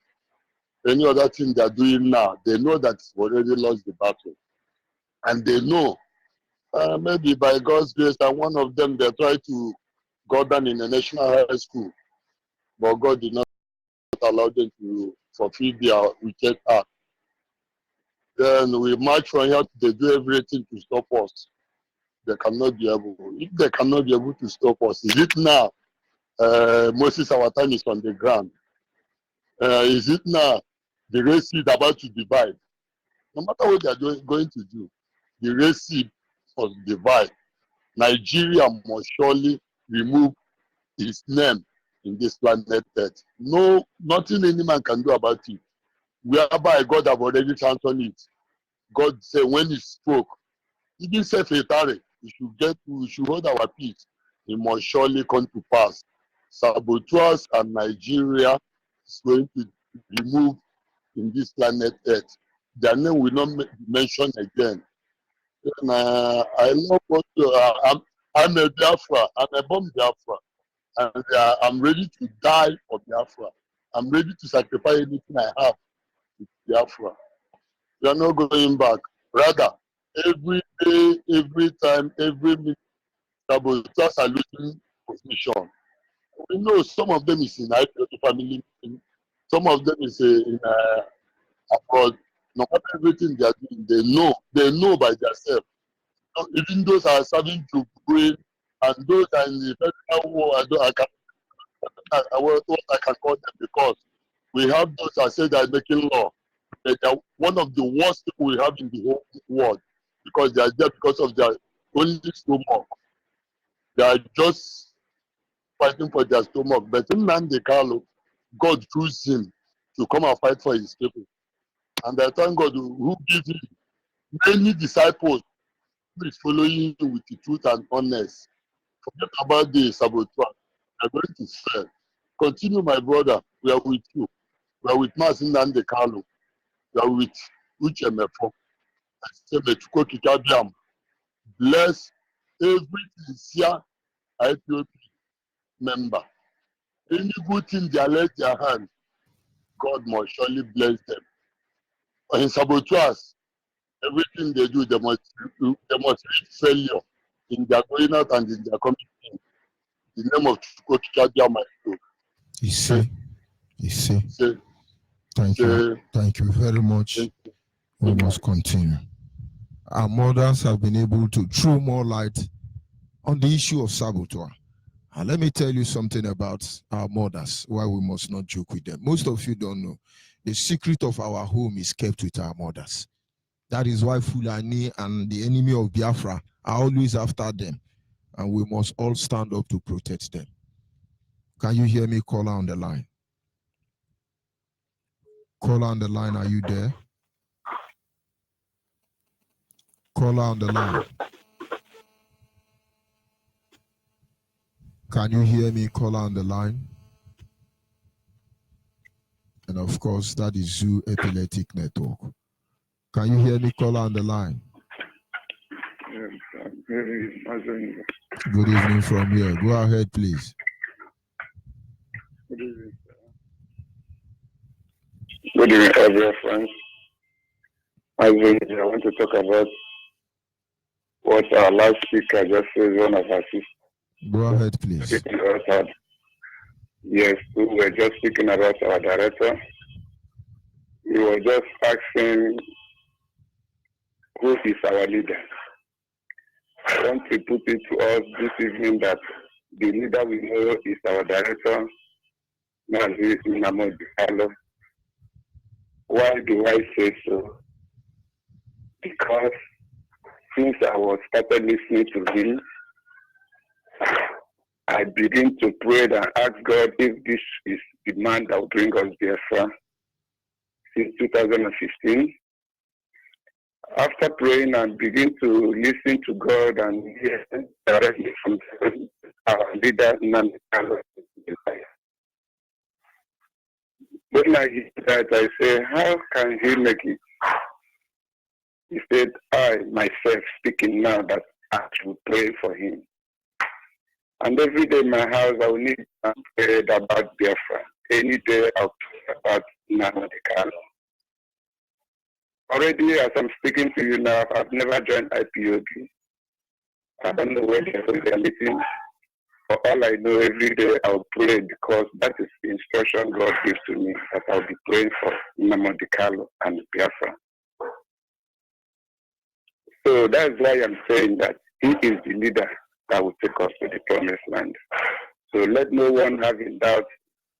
Any other thing they are doing now, they know that they've already lost the battle. And they know, maybe by God's grace, that one of them, they try to go down in a national high school. But God did not allow them to fulfill their wicked act. Then we march from here. They do everything to stop us. They cannot be able. If they cannot be able to stop us, is it now? Moses, our time is on the ground. Is it now? The Red Sea is about to divide. No matter what they are going to do, the Red Sea must divide. Nigeria must surely remove his name in this planet Earth. No, nothing any man can do about it. Whereby God have already sanctioned it. God said when he spoke, he didn't say fatally, we should hold our peace. It must surely come to pass. Saboteurs and Nigeria is going to remove in this planet Earth. Their name will not be mentioned again. And, I love what I'm a Biafra. I'm a born Biafra. And I'm ready to die for Biafra. I'm ready to sacrifice anything I have to Biafra. We are not going back. Rather, every day, every time, every minute, saboteurs are losing position. We know some of them is in IPOB family meeting. Some of them is in abroad. No matter everything they are doing, they know by themselves. Even those are serving to Ukraine and those are in the federal war, I can call them because we have those that say they are making law. They are one of the worst people we have in the whole world because they are there because of their only stomach. They are just fighting for their stomach. But in Nandekalo, God chose him to come and fight for his people. And I thank God who gives him many disciples who is following him with the truth and honest. Forget about the saboteur. They are going to fail. Continue, my brother. We are with you. We are with Masin Nandekalo. We are with Uchemefo. I say, Mechuko Kikabiam. Bless every sincere IPOP member. Any good thing they lay their hand, God must surely bless them. In saboteurs, everything they do, they must reach failure in their going out and in their coming in. In the name of Chukwuka Kikabiam, my God. You see. Thank you. Thank you very much. We must continue. Our mothers have been able to throw more light on the issue of saboteur. And let me tell you something about our mothers, why we must not joke with them. Most of you don't know. The secret of our home is kept with our mothers. That is why Fulani and the enemy of Biafra are always after them. And we must all stand up to protect them. Can you hear me, caller on the line? Caller on the line, are you there? Caller on the line. Can you hear me, caller on the line? And of course, that is Zoo Epileptic Network. Can you hear me, caller on the line? Yes, Good evening from here. Go ahead, please. Good evening. Good evening, everyone, friends. I want to talk about what our last speaker just said, one of our sisters. Go ahead, please. Yes, we were just speaking about our director. We were just asking who is our leader. I want to put it to us this evening that the leader we know is our director, Mazi Nnamdi. Why do I say so? Because since I was started listening to him, I begin to pray and ask God if this is the man that will bring us Biafra since 2015. After praying and begin to listen to God and hear directly from our leader, Nnamdi Kanu. When I hear that, I say, how can he make it? He said, I myself speaking now that I should pray for him. And every day in my house, I will need to pray about Biafra. Any day, I'll pray about Nnamdi Kanu. Already, as I'm speaking to you now, I've never joined IPOB. I don't know where they're meeting. For all I know, every day I'll pray because that is the instruction God gives to me, that I'll be praying for Nnamdi Kanu and Biafra. So that's why I'm saying that he is the leader that will take us to the promised land. So let no one have in doubt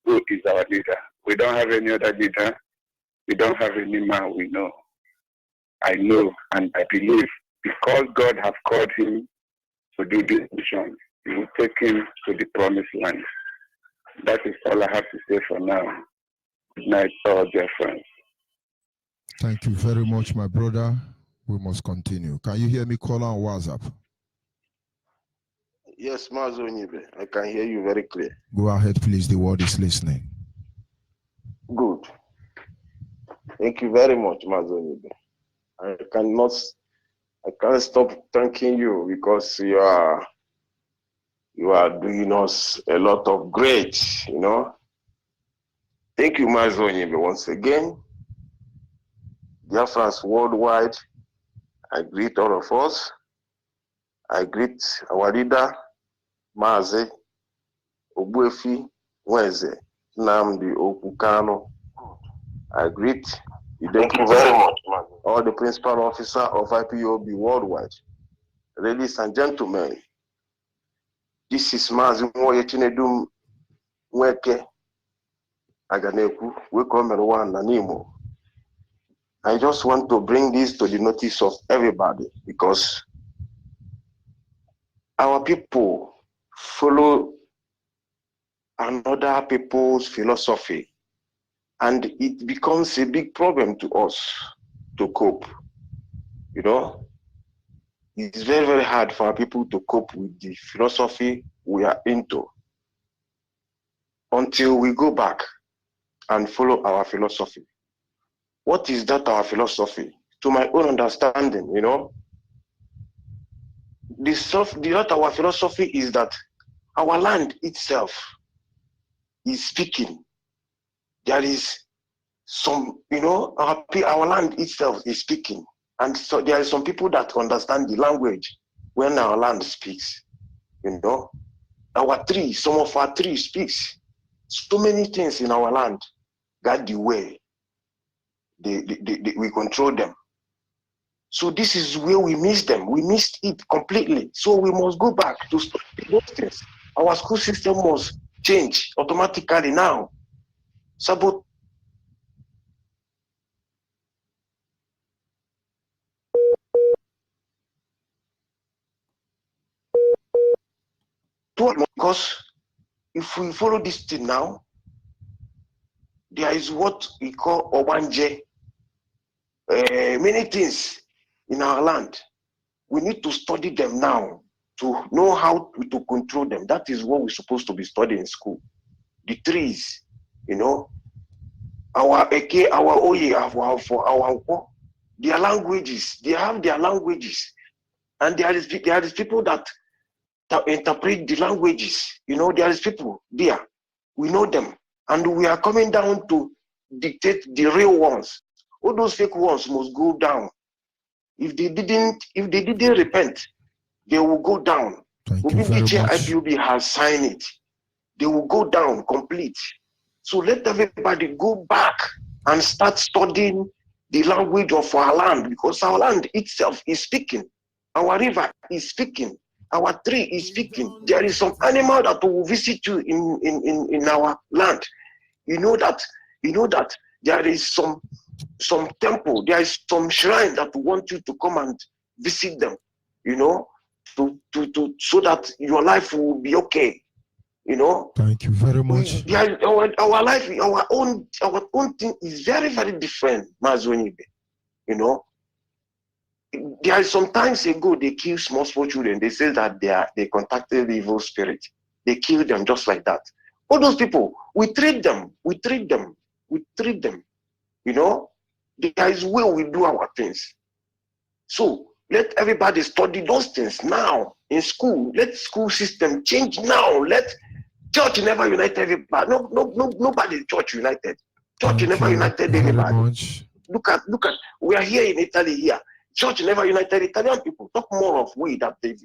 who is our leader. We don't have any other leader. We don't have any man we know. I know and I believe because God has called him to do this mission, he will take him to the promised land. That is all I have to say for now. Good night, all dear friends. Thank you very much, my brother. We must continue. Can you hear me call on WhatsApp? Yes, Mazi Onyibe, I can hear you very clear. Go ahead, please. The world is listening. Good. Thank you very much, Mazi Onyibe. I can't stop thanking you because you are doing us a lot of great, you know. Thank you, Mazi Onyibe, once again. Biafrans worldwide, I greet all of us. I greet our leader, Mazi Ogbuefi Nweze Nnamdi Okukano. I greet the Thank you very much, Mazi. All the principal officer of IPOB worldwide. Ladies and gentlemen, this is Mazi Chinedu Nweke Aganeku, welcome everyone Nanimo. I just want to bring this to the notice of everybody because our people follow another people's philosophy and it becomes a big problem to us to cope. You know, it's very, very hard for our people to cope with the philosophy we are into until we go back and follow our philosophy. What is that our philosophy? To my own understanding, you know, that our philosophy is that our land itself is speaking. There is some, you know, our land itself is speaking. And so there are some people that understand the language when our land speaks, you know. Our tree, some of our trees speaks. So many things in our land got the way. We control them. So this is where we miss them. We missed it completely. So we must go back to those things. Our school system must change automatically now. Because if we follow this thing now, there is what we call Obanje. Many things in our land. We need to study them now to know how to control them. That is what we're supposed to be studying in school. The trees, you know, our Eke, our Oye, our their languages, they have their languages. And there is people that interpret the languages. You know, there is people there. We know them. And we are coming down to dictate the real ones. All those fake ones must go down. If they didn't repent, they will go down. IPOB has signed it. They will go down complete. So let everybody go back and start studying the language of our land, because our land itself is speaking. Our river is speaking. Our tree is speaking. There is some animal that will visit you in our land. You know that there is some temple, there is some shrine that want you to come and visit them, you know, so that your life will be okay, you know. Thank you very much. Our life, our own thing is very, very different, Mazi Onyibe, you know. There is some times ago they kill small children. They say that they contacted the evil spirit. They kill them just like that. All those people, we treat them, you know. There is where we do our things. So let everybody study those things now in school. Let school system change now. Let church never unite everybody. Nobody church united. Church never united everybody. Look at we are here in Italy here. Church never united Italian people. Talk more of we that they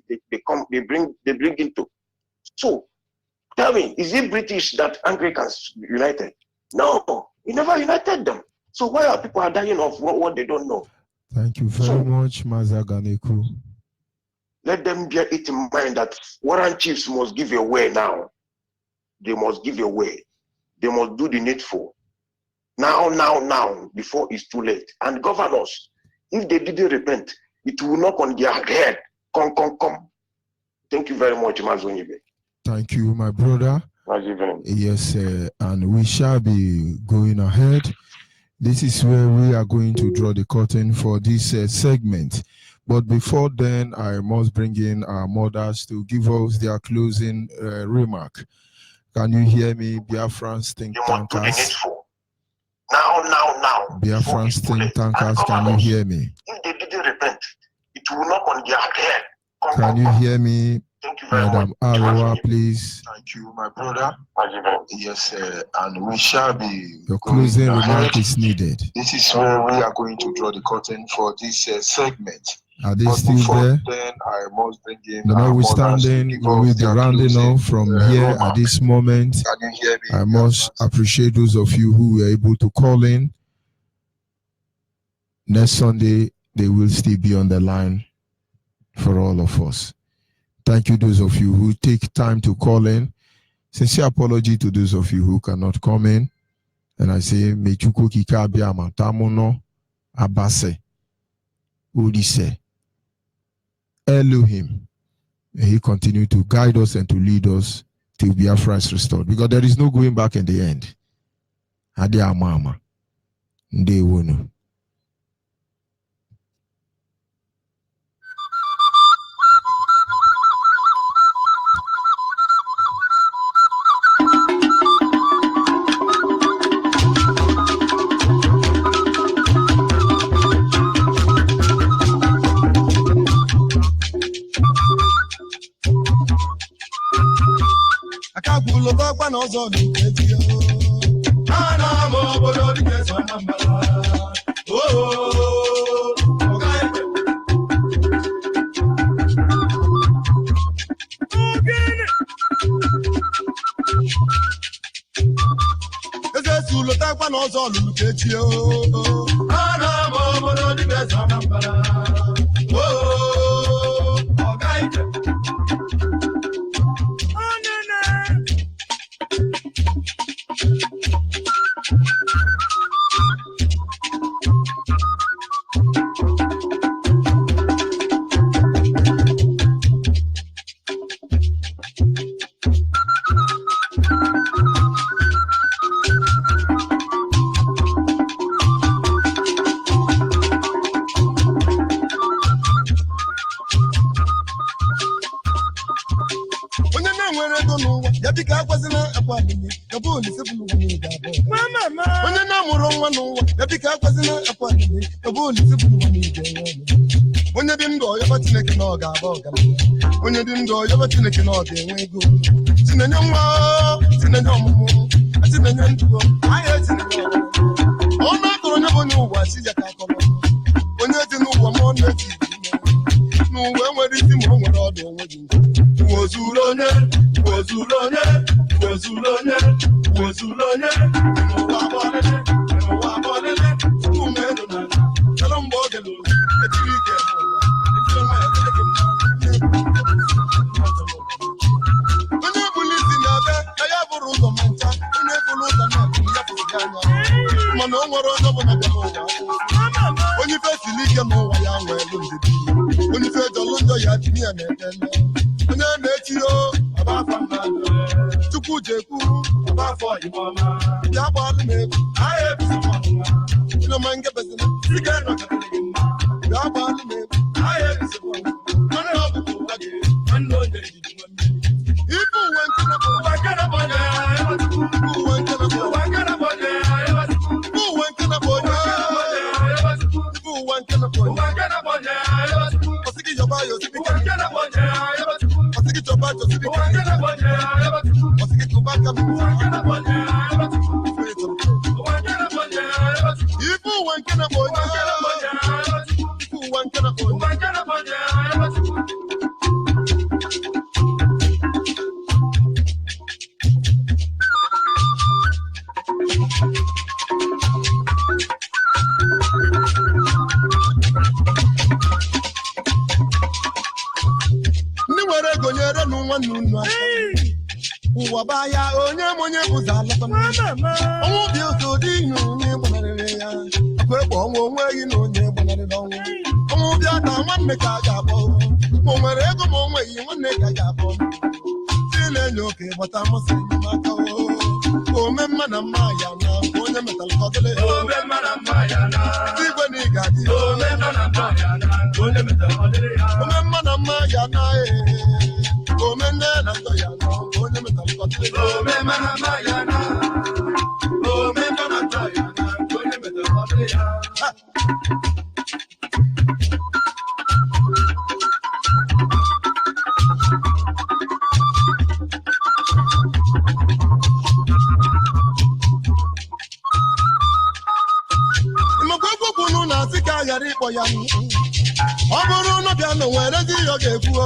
bring into. So tell me, is it British that Anglicans united? No, we never united them. So why are people dying of what they don't know? Thank you very much, Mazaganeku. Let them bear it in mind that warrant chiefs must give away now. They must give away. They must do the needful. Now, before it's too late. And governors, if they didn't repent, it will knock on their head. Come. Thank you very much, Onyibe. Thank you, my brother. Yes, and we shall be going ahead. This is where we are going to draw the curtain for this segment. But before then, I must bring in our mothers to give us their closing remark. Can you hear me, Biafran think tankers? Now. Biafran think tankers, can you hear me? If they didn't repent, it will knock on their head. Can you hear me, Madam Aroa, please? Thank you, my brother. Yes, and we shall be. Your closing remark is needed. This is where we are going to draw the curtain for this segment. Are they still there? Then I must bring in. Notwithstanding, we will be rounding off from here at this moment. Can you hear me? I must appreciate those of you who were able to call in. Next Sunday, they will still be on the line for all of us. Thank you, those of you who take time to call in. Sincere apology to those of you who cannot come in. And I say, Mechuko Kikabia Matamono Abase Udise Elohim. May He continue to guide us and to lead us till Biafra is restored. Because there is no going back in the end. Adia Mama. Ndewono. one no. Wabaya, onye monye buzala mama. Oh, beautiful dino, nebonarea. Purple, only no nebonadon. Oh, Biata, one make a gabo. Momarego, Momay, one make a gabo. Feeling okay, but I must say, Maco. Oh, Memana Maya, now, one metal cotton. Oh, Memana Maya, now. Tigoniga, oh, Memana Maya, now, one metal cotton. Oh, Memana Maya, now. Oh, Memana Maya, now. Oh, Memana Maya, now. Oh, Memana Maya, now. One metal cotton. Ọbụrụ na bịa na nwere dị ya ga-ekwu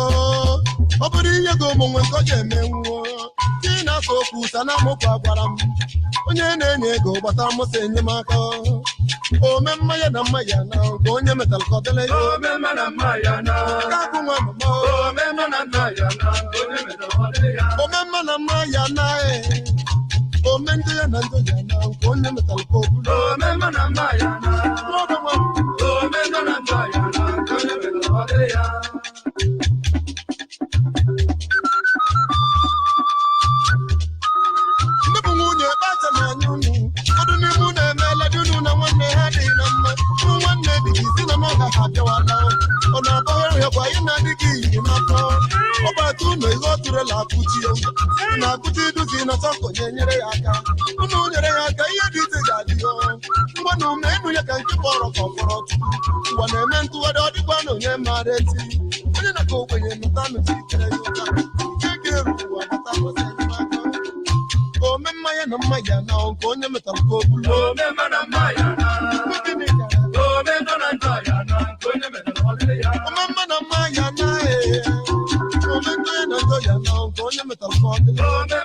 ọ bụrụ ihe go ụmụ nwe nke ọ ga-emenwu dị na-asụ okwu sa na amụkwa gwara m onye na-enye ego gbata mụsị enyemaka ome mmanya na mmanya na nke onye metal ka ọ dịla ya ome mma na mmanya na ka akụ nwa mama ome mma na mmanya na nke onye metal ka ọ dịla ya ome mma na mmanya na ome ndị ya na ndị ya na nke onye metal ka ọ bụla ome mma na mmanya na ome mma na mmanya na nke onye metal ka ọ dịla ya ndị bụ nwunye kpacha na anya unu ọdụ n'ime unu emeela dị unu na nwanne ha dị na mma nwanne dị gị si na n'ọga ha bịawala ọ na-abọghara ya kwa anyị na-adịghị iyi n'afọ ọgbata unu ihe ọ tụrụla akụchi na-akụchi iduzi na sọkonye nyere ya aka unu nyere ya aka ihe dị ite ga-adị ngwa na ume enu ya ka nke kpọrọ ka ọ kpọrọ tupu ngwa na-eme ntụgharị ọ dịkwa na onye maara eti onye na ka ogbenye nụta nụchi ikere ya ụka nke ga-eru ụwa bata mụsị enyemaka ome mmanya na mmanya na nke onye metara ka o bulu ome mma na mmanya na ome nọ na ndọ ya na nke onye metara ọ dịrị ya ome mma na mmanya na ome ndị na ndọ ya na nke onye metara ka ọ dịrị ome